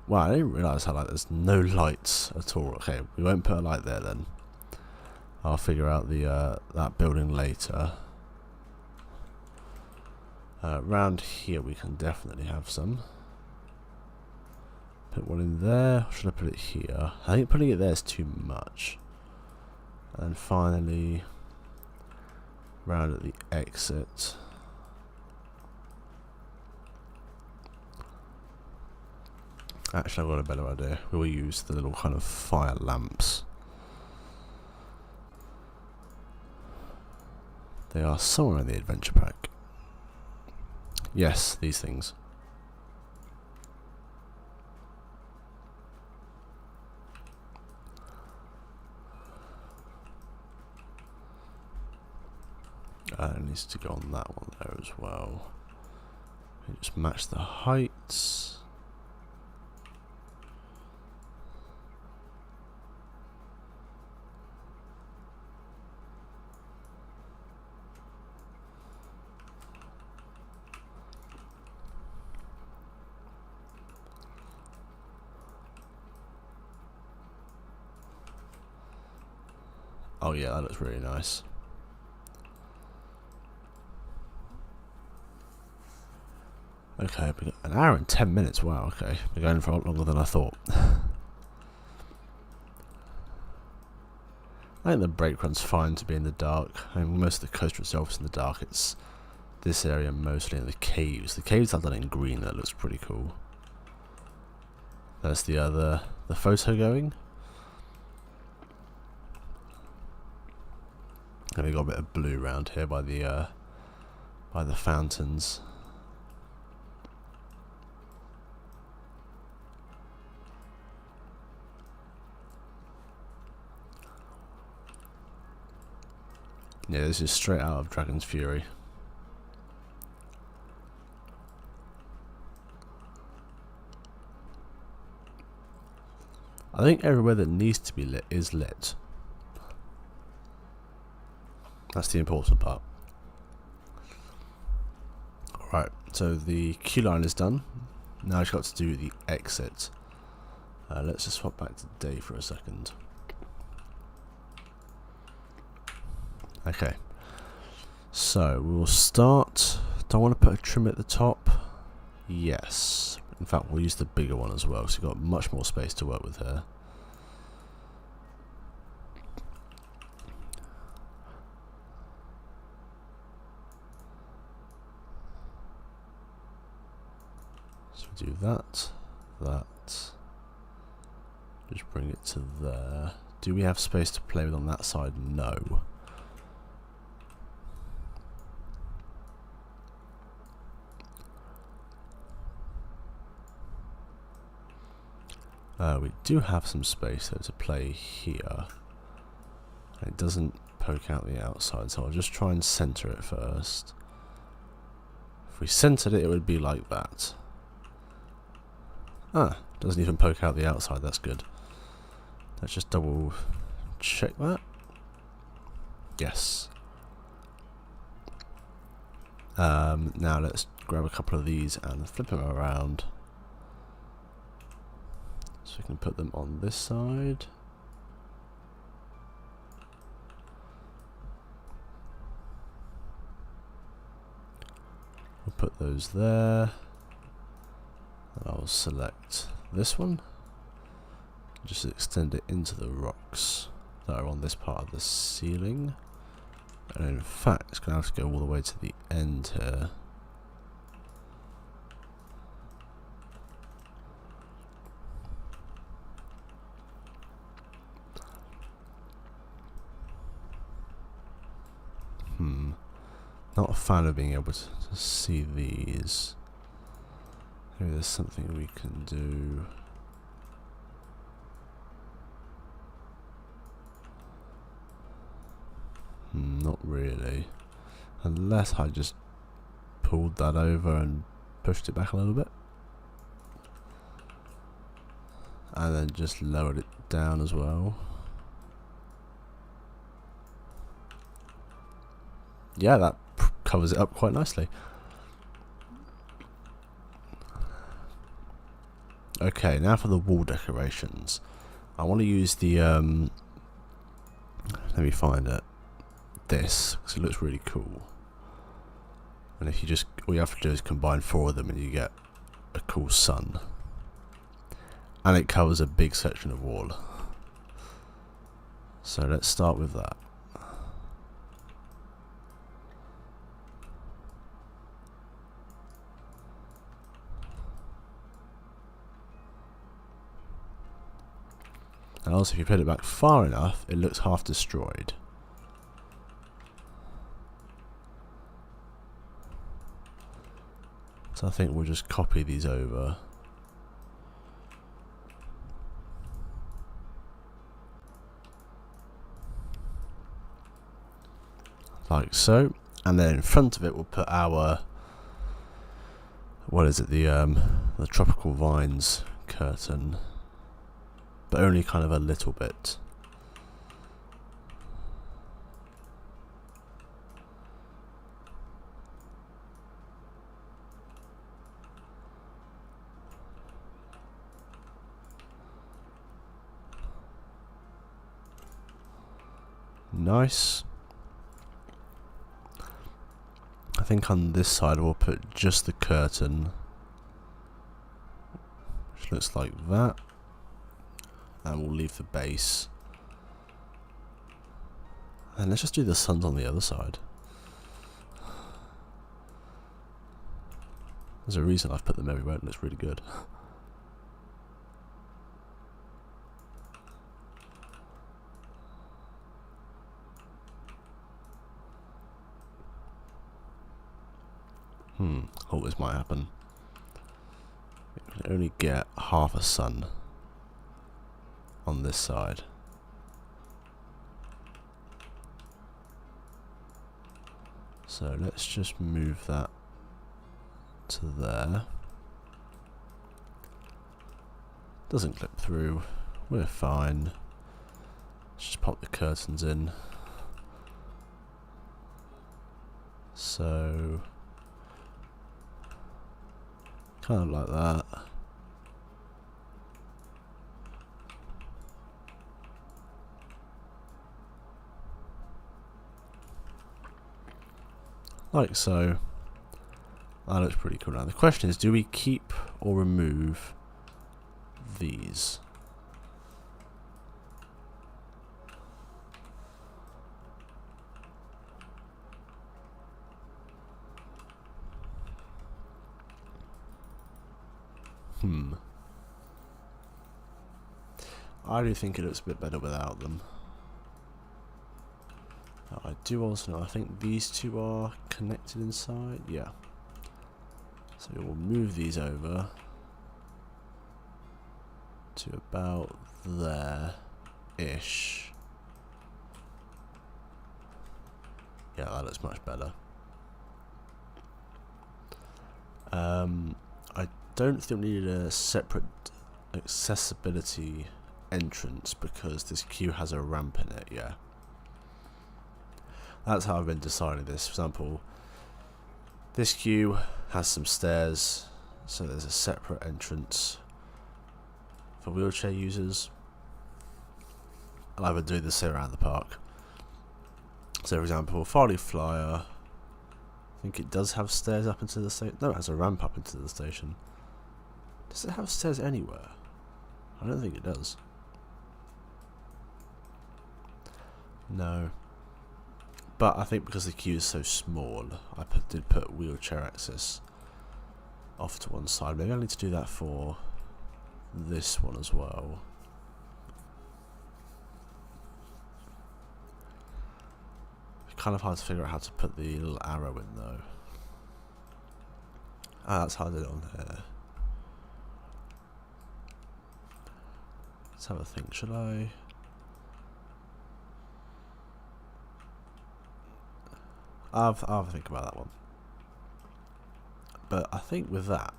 Wow, I didn't realise how like there's no lights at all. Okay, we won't put a light there then. I'll figure out the that building later. Around here we can definitely have some. Put one in there. Or should I put it here? I think putting it there is too much. And finally, round at the exit. Actually, I've got a better idea. We'll use the little kind of fire lamps. They are somewhere in the adventure pack. Yes, these things. It needs to go on that one there as well. Just match the heights. Oh yeah, that looks really nice. Okay, we got an hour and 10 minutes. Wow, okay. We're going for a lot longer than I thought. I think the break run's fine to be in the dark. I mean, most of the coaster itself is in the dark. It's this area mostly in the caves. The caves I've done in green. That looks pretty cool. There's the photo going. And we got a bit of blue around here by the fountains. Yeah, this is straight out of Dragon's Fury. I think everywhere that needs to be lit is lit. That's the important part. Alright, so the queue line is done. Now I've got to do the exit. Let's just swap back to day for a second. Okay, so we'll start Do I want to put a trim at the top? Yes. In fact, we'll use the bigger one as well, so we've got much more space to work with here. So we do that, just bring it to there. Do we have space to play with on that side? No. We do have some space though to play here. It doesn't poke out the outside, so I'll just try and center it first. If we centered it, it would be like that. Ah, doesn't even poke out the outside, that's good. Let's just double check that. Yes. Now let's grab a couple of these and flip them around. So we can put them on this side. We'll put those there. I'll select this one. Just extend it into the rocks that are on this part of the ceiling. And in fact, it's going to have to go all the way to the end here. Not a fan of being able to see these. Maybe there's something we can do. Not really. Unless I just pulled that over and pushed it back a little bit. And then just lowered it down as well. Yeah, that covers it up quite nicely. Okay, now for the wall decorations. I want to use the let me find it. This, because it looks really cool. And if you just, all you have to do is combine 4 of them and you get a cool sun. And it covers a big section of wall. So let's start with that. And also if you put it back far enough, it looks half destroyed. So I think we'll just copy these over. Like so. And then in front of it we'll put our, what is it, the tropical vines curtain. But only kind of a little bit. Nice. I think on this side we'll put just the curtain, which looks like that. And we'll leave the base. And let's just do the suns on the other side. There's a reason I've put them everywhere, and it's really good. Thought this might happen. You can only get half a sun on this side. So let's just move that to there. Doesn't clip through. We're fine. Let's just pop the curtains in. So kind of like that. Like so. That looks pretty cool. Now the question is, do we keep or remove these? I do think it looks a bit better without them. I do also know, I think these two are connected inside. Yeah. So we'll move these over to about there-ish. Yeah, that looks much better. I don't think we need a separate accessibility entrance because this queue has a ramp in it, yeah. That's how I've been deciding this. For example, this queue has some stairs, so there's a separate entrance for wheelchair users. I'll either do this around the park. So for example, Farley Flyer, I think it does have stairs up into the station. No, it has a ramp up into the station. Does it have stairs anywhere? I don't think it does. No. But I think because the queue is so small, I did put wheelchair access off to one side. Maybe I need to do that for this one as well. It's kind of hard to figure out how to put the little arrow in though. Ah, that's how I did it on here. Let's have a think. Should I? I'll have a think about that one. But I think with that,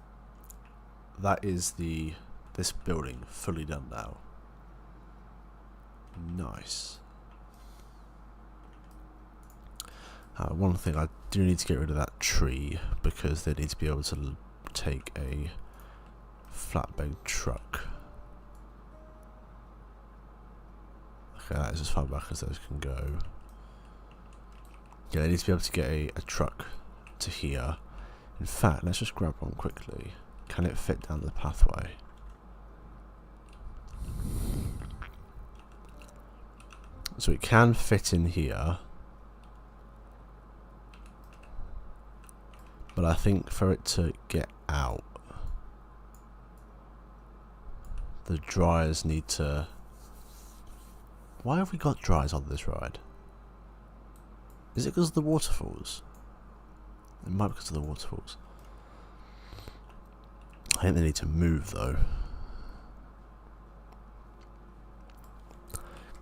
that is this building fully done now. Nice. One thing, I do need to get rid of that tree because they need to be able to take a flatbed truck. Okay, that is as far back as those can go. Yeah, they need to be able to get a truck to here. In fact, let's just grab one quickly. Can it fit down the pathway? So it can fit in here. But I think for it to get out, the dryers need to... Why have we got dryers on this ride? Is it because of the waterfalls? It might be because of the waterfalls. I think they need to move though.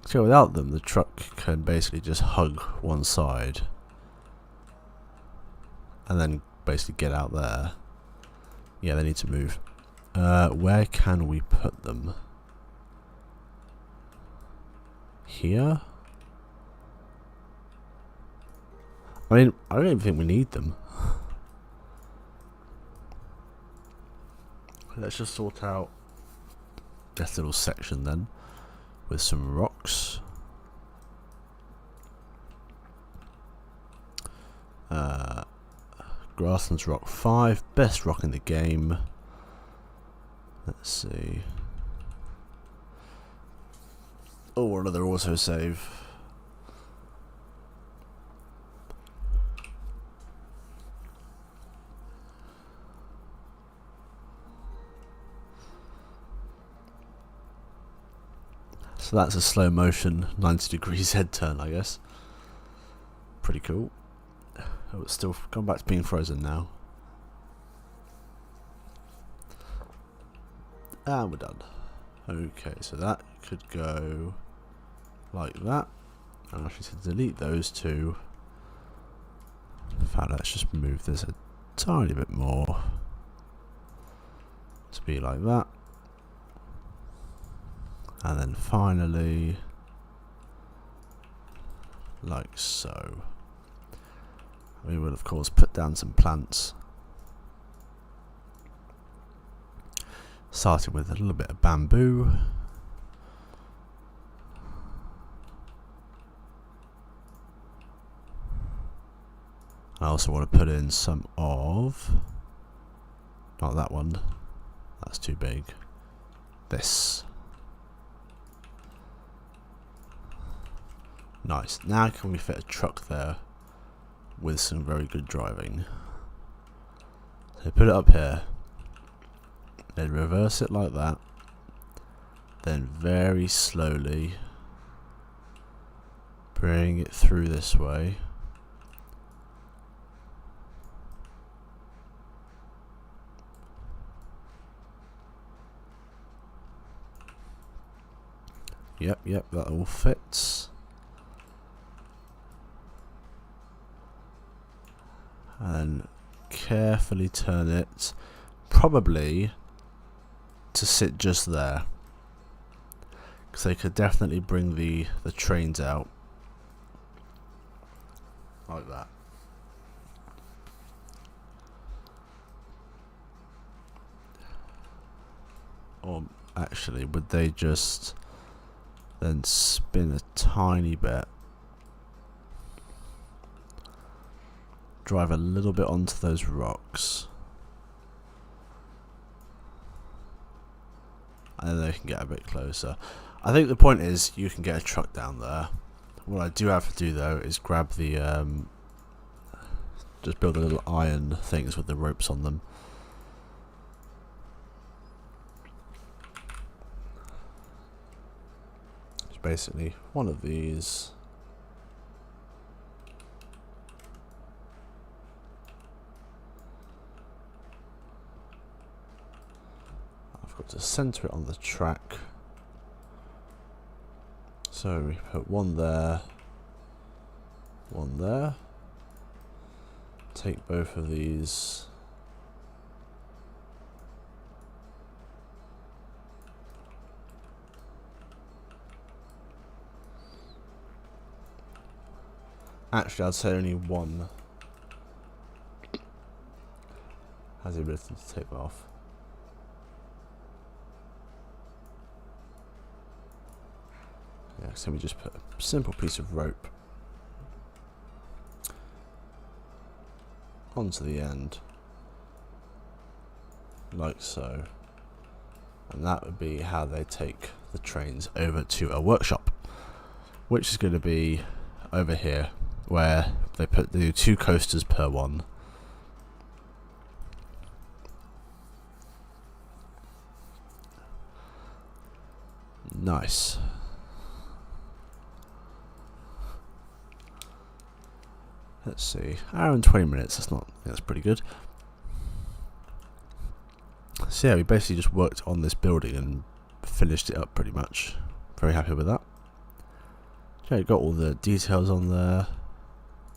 So without them, the truck can basically just hug one side and then basically get out there. Yeah, they need to move. Where can we put them? Here? I mean, I don't even think we need them. Let's just sort out this little section then with some rocks. Grasslands Rock 5, best rock in the game. Let's see. Oh, another autosave. So that's a slow motion 90 degrees head turn, I guess. Pretty cool. Oh, it's still gone back to being frozen now. And we're done. Okay, so that could go like that. And actually to delete those two. In fact, let's just move this a tiny bit more to be like that. And then finally, like so. We will of course put down some plants, starting with a little bit of bamboo. I also want to put in some of Not that one. That's too big. This. Nice. Now can we fit a truck there with some very good driving? So put it up here. Then reverse it like that. Then very slowly bring it through this way. Yep, that all fits. And carefully turn it, probably to sit just there, because they could definitely bring the trains out like that. Or actually, would they just then spin a tiny bit, drive a little bit onto those rocks, and then they can get a bit closer. I think the point is you can get a truck down there. What I do have to do though is grab the just build the little iron things with the ropes on them. It's basically one of these. I've got to center it on the track. So we put one there, one there. Take both of these. Actually, I'd say only one has the ability to take that off. Yeah, so we just put a simple piece of rope onto the end, like so, and that would be how they take the trains over to a workshop, which is going to be over here, where they put the 2 coasters per one. Nice. Let's see, hour and 20 minutes, that's pretty good. So yeah, we basically just worked on this building and finished it up pretty much. Very happy with that. Okay, got all the details on there.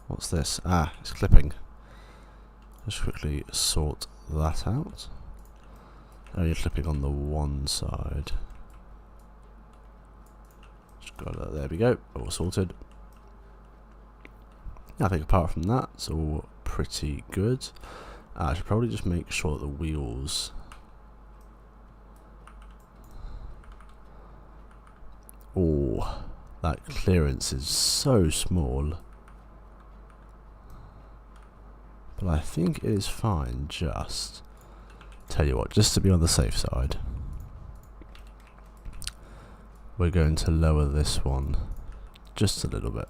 What's this? Ah, it's clipping. Just quickly sort that out. Only clipping on the one side. Just got that, there we go, all sorted. I think apart from that, it's all pretty good. I should probably just make sure that the wheels that clearance is so small. But I think it is fine, just tell you what, just to be on the safe side, we're going to lower this one just a little bit.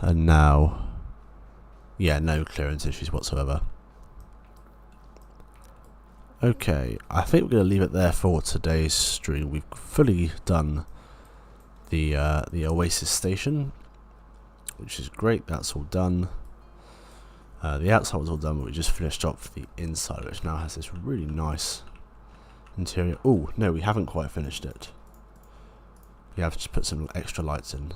And now, yeah, no clearance issues whatsoever. Okay, I think we're going to leave it there for today's stream. We've fully done the Oasis station, which is great. That's all done. The outside was all done, but we just finished off the inside, which now has this really nice interior. Oh, no, we haven't quite finished it. We have to put some extra lights in.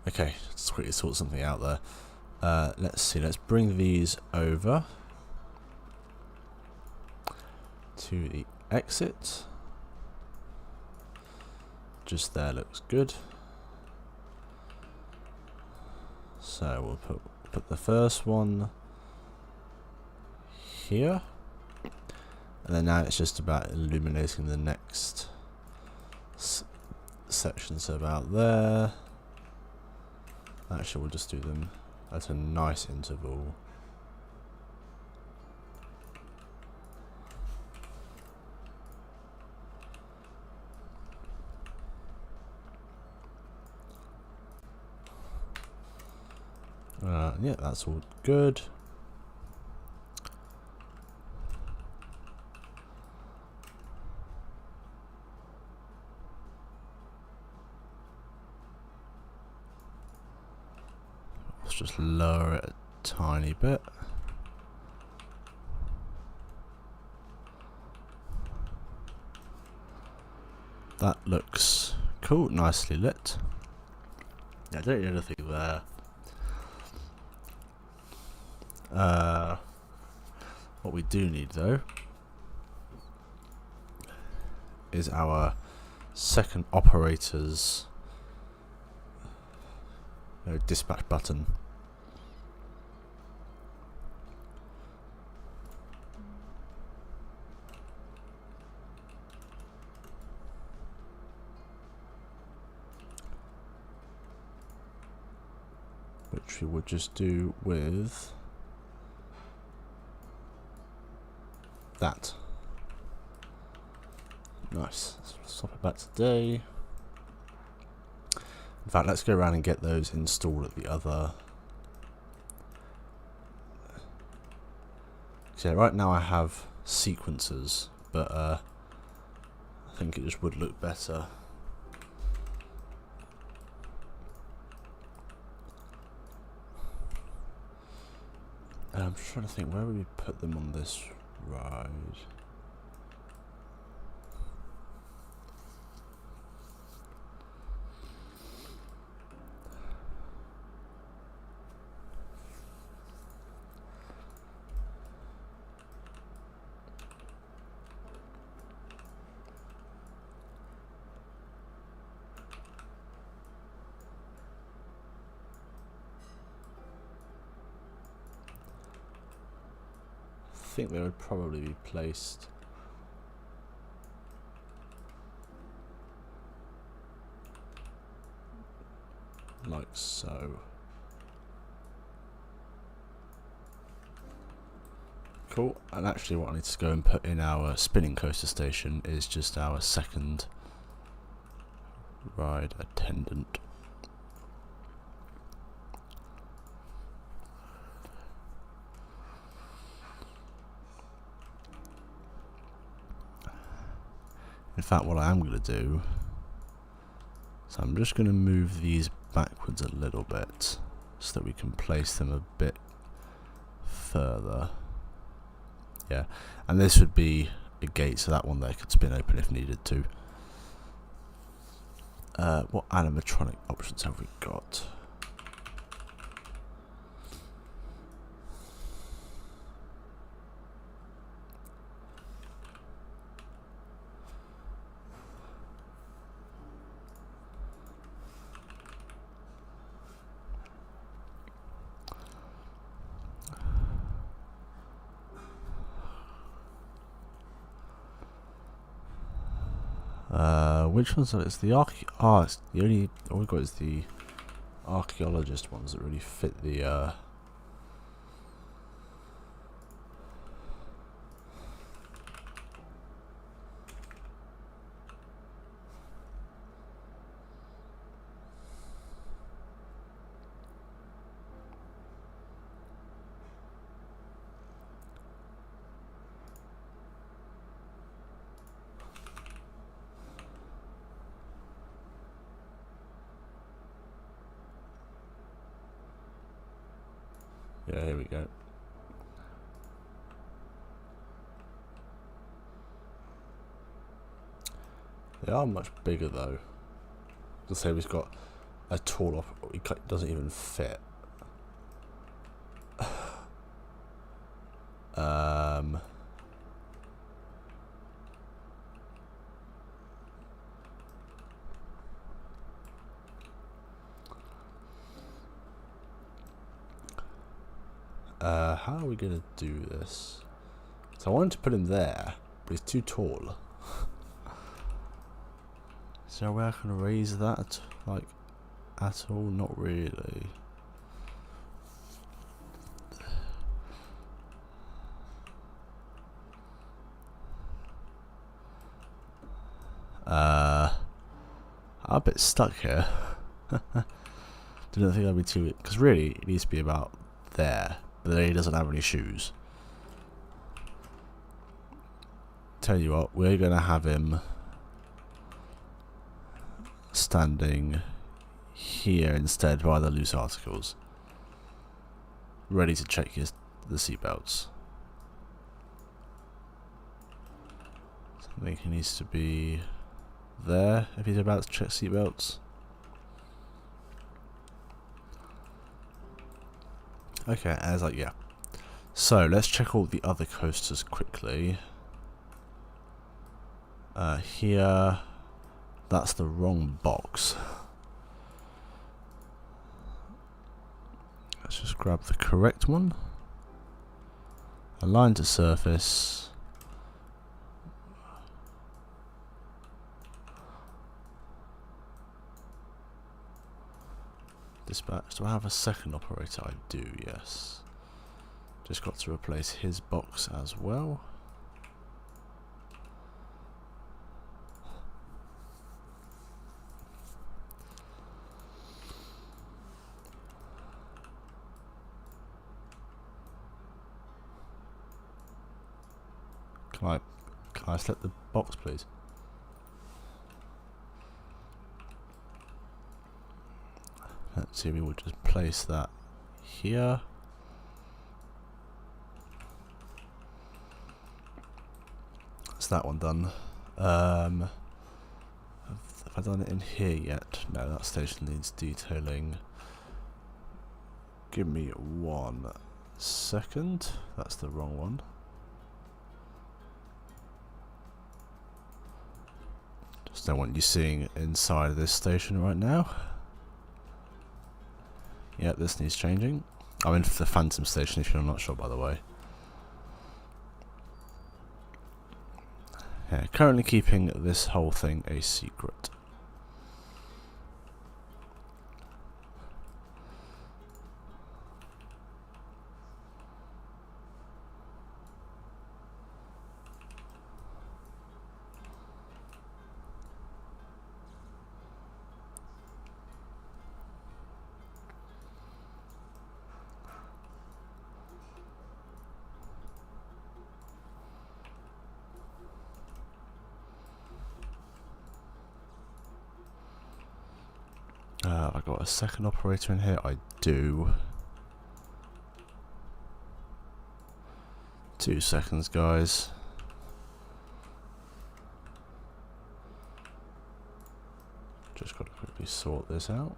Okay, let's quickly sort something out there. Let's see, let's bring these over to the exit. Just there looks good. So we'll put the first one here, and then now it's just about illuminating the next section. So about there. Actually, we'll just do them at a nice interval. Yeah, that's all good. Let's just lower it a tiny bit. That looks cool, nicely lit. Yeah, I don't need anything there. What we do need though is our second operator's dispatch button. Which we would just do with that. Nice. Let's swap it back to day. In fact, let's go around and get those installed at the other. So right now I have sequencers, but I think it just would look better. I'm just trying to think, where would we put them on this ride? I think they would probably be placed like so. Cool. And actually what I need to go and put in our spinning coaster station is just our second ride attendant. In fact, what I am going to do, so I'm just going to move these backwards a little bit so that we can place them a bit further. Yeah, and this would be a gate, so that one there could spin open if needed to. What animatronic options have we got? Which ones are it's the it's the only all we've got is the archaeologist ones that really fit the yeah, here we go. They are much bigger though. Let's say we've got at all. It doesn't even fit. How are we gonna do this? So I wanted to put him there, but he's too tall. Is there a way I can raise that, like, at all? Not really. I'm a bit stuck here. Didn't think I'd be too... Because really, it needs to be about there. But then he doesn't have any shoes. Tell you what, we're going to have him standing here instead by the loose articles. Ready to check the seatbelts. I think he needs to be there if he's about to check seatbelts. Okay, I was like, yeah. So let's check all the other coasters quickly. Here, that's the wrong box. Let's just grab the correct one. Align to surface. Dispatch. Do I have a second operator? I do, yes. Just got to replace his box as well. Can I select the box, please? Let's see, we will just place that here. That's that one done. Have I done it in here yet? No, that station needs detailing. Give me 1 second. That's the wrong one. Just don't want you seeing inside of this station right now. Yeah, this needs changing. I'm in the Phantom station if you're not sure, by the way. Yeah, currently keeping this whole thing a secret. Have I got a second operator in here? I do. 2 seconds, guys. Just got to quickly sort this out.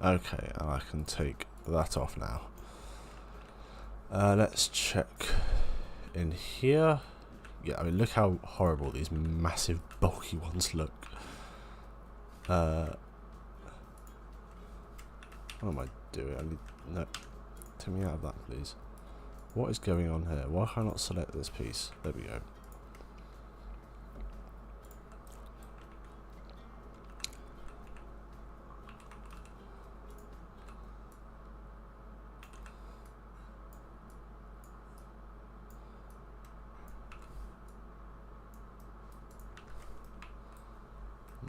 Okay, and I can take that off now. Let's check in here. Yeah, I mean, look how horrible these massive, bulky ones look. What am I doing? I need... No. Take me out of that, please. What is going on here? Why can I not select this piece? There we go.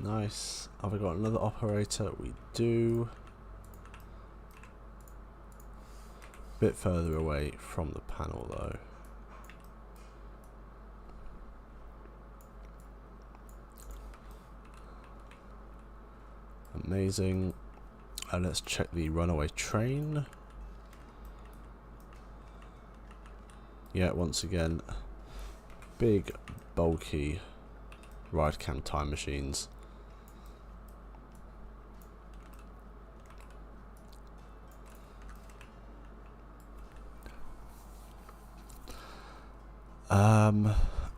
Nice. Have we got another operator? We do. Bit further away from the panel though. Amazing. Let's check the runaway train. Yeah, once again, big, bulky ride cam time machines.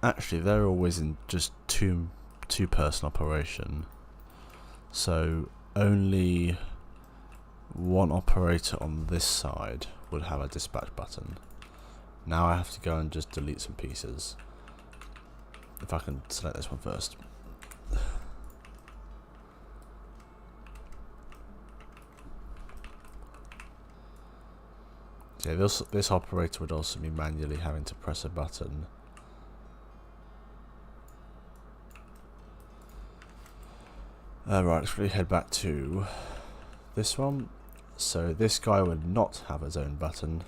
Actually, they're always in just two-person operation, so only one operator on this side would have a dispatch button. Now I have to go and just delete some pieces. If I can select this one first. Yeah, this operator would also be manually having to press a button. Right, let's really head back to this one. So this guy would not have his own button,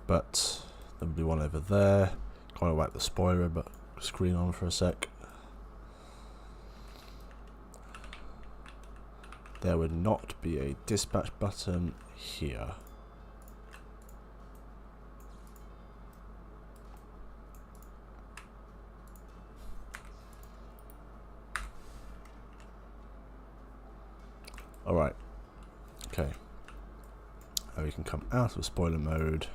but there would be one over there. Kind of whack the spoiler but screen on for a sec. There would not be a dispatch button here. Alright. Okay. Now we can come out of spoiler mode.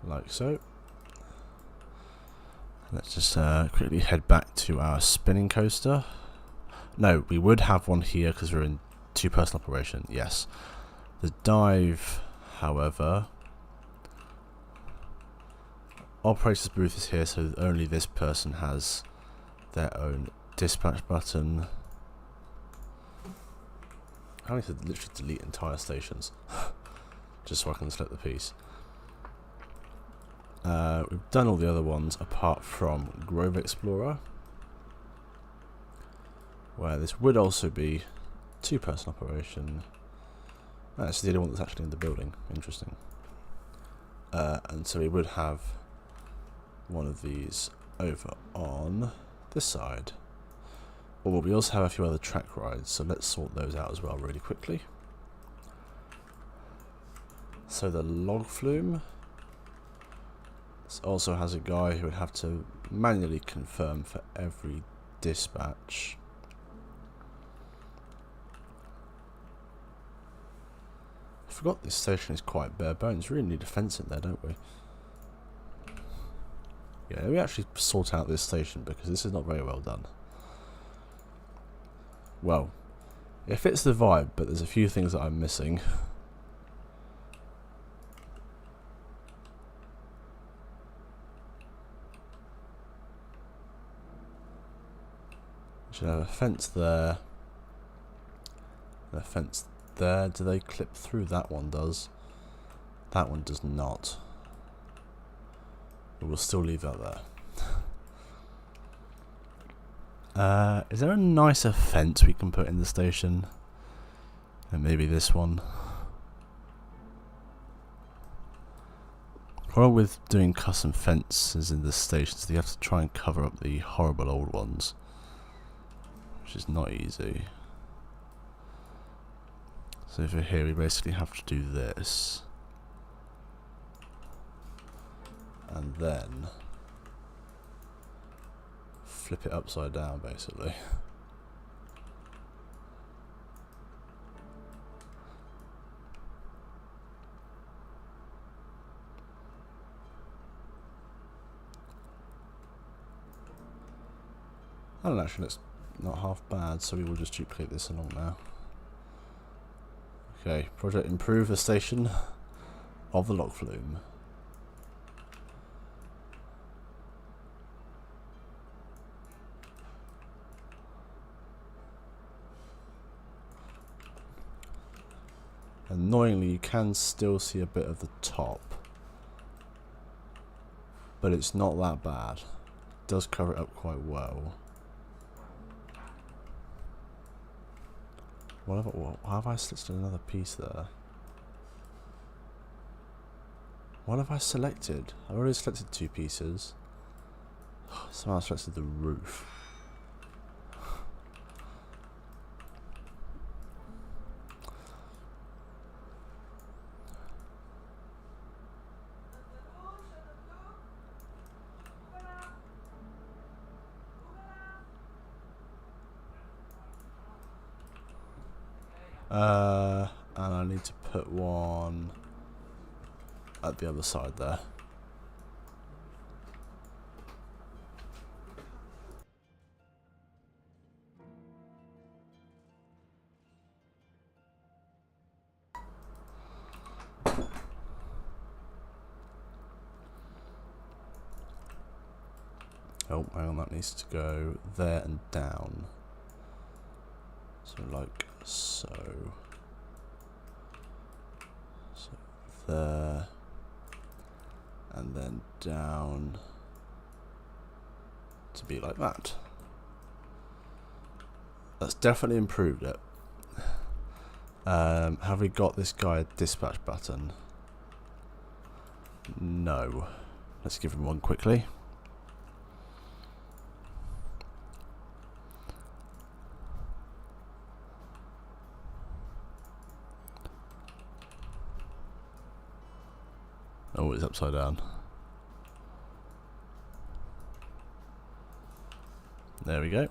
Like so. Let's just quickly head back to our spinning coaster. No, we would have one here because we're in two-person operation, yes. The dive, however, operator's booth is here, so only this person has their own dispatch button. I need to literally delete entire stations just so I can select the piece. We've done all the other ones apart from Grove Explorer, where this would also be two-person operation. That's the only one that's actually in the building. Interesting. And so we would have one of these over on this side. Well, we also have a few other track rides, so let's sort those out as well really quickly. So the log flume. This also has a guy who would have to manually confirm for every dispatch. I forgot this station is quite bare bones. We really need a fence in there, don't we? Yeah, let me actually sort out this station because this is not very well done. Well, it fits the vibe, but there's a few things that I'm missing. Should have a fence there. And a fence there. Do they clip through? That one does. That one does not. But we'll still leave that there. Is there a nicer fence we can put in the station? And maybe this one. Problem with doing custom fences in the stations, you have to try and cover up the horrible old ones, which is not easy. So for here, we basically have to do this, and then flip it upside down, basically. And actually, that's not half bad, so we will just duplicate this along now. Okay, project improve the station of the log flume. Annoyingly, you can still see a bit of the top, but it's not that bad. It does cover it up quite well. What have I selected another piece there? What have I selected? I've already selected two pieces. Somehow I selected the roof. And I need to put one at the other side there. Oh, hang on, that needs to go there and down. So like so. So there. And then down to be like that. That's definitely improved it. Have we got this guy a dispatch button? No. Let's give him one quickly. Oh, it's upside down. There we go.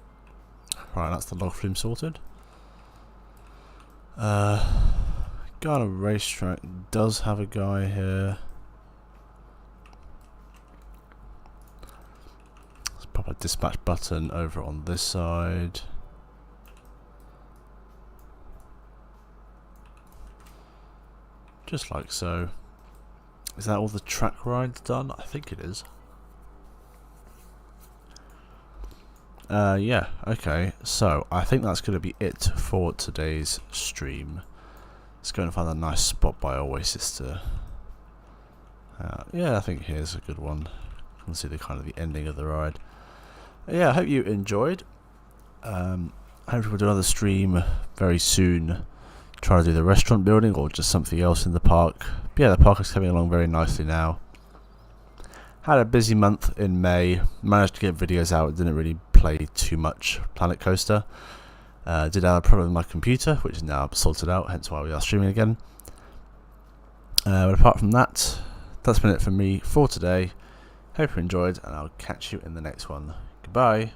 Right, that's the log flume sorted. Guy on a racetrack does have a guy here. Let's pop a dispatch button over on this side. Just like so. Is that all the track rides done? I think it is. Yeah, okay. So, I think that's going to be it for today's stream. Let's go and find a nice spot by Oasis to... yeah, I think here's a good one. You can see the kind of the ending of the ride. Yeah, I hope you enjoyed. Hopefully we'll do another stream very soon. Try to do the restaurant building or just something else in the park. But yeah, the park is coming along very nicely now. Had a busy month in May. Managed to get videos out. Didn't really play too much Planet Coaster. Did have a problem with my computer, which is now sorted out, hence why we are streaming again. But apart from that, that's been it from me for today. Hope you enjoyed, and I'll catch you in the next one. Goodbye.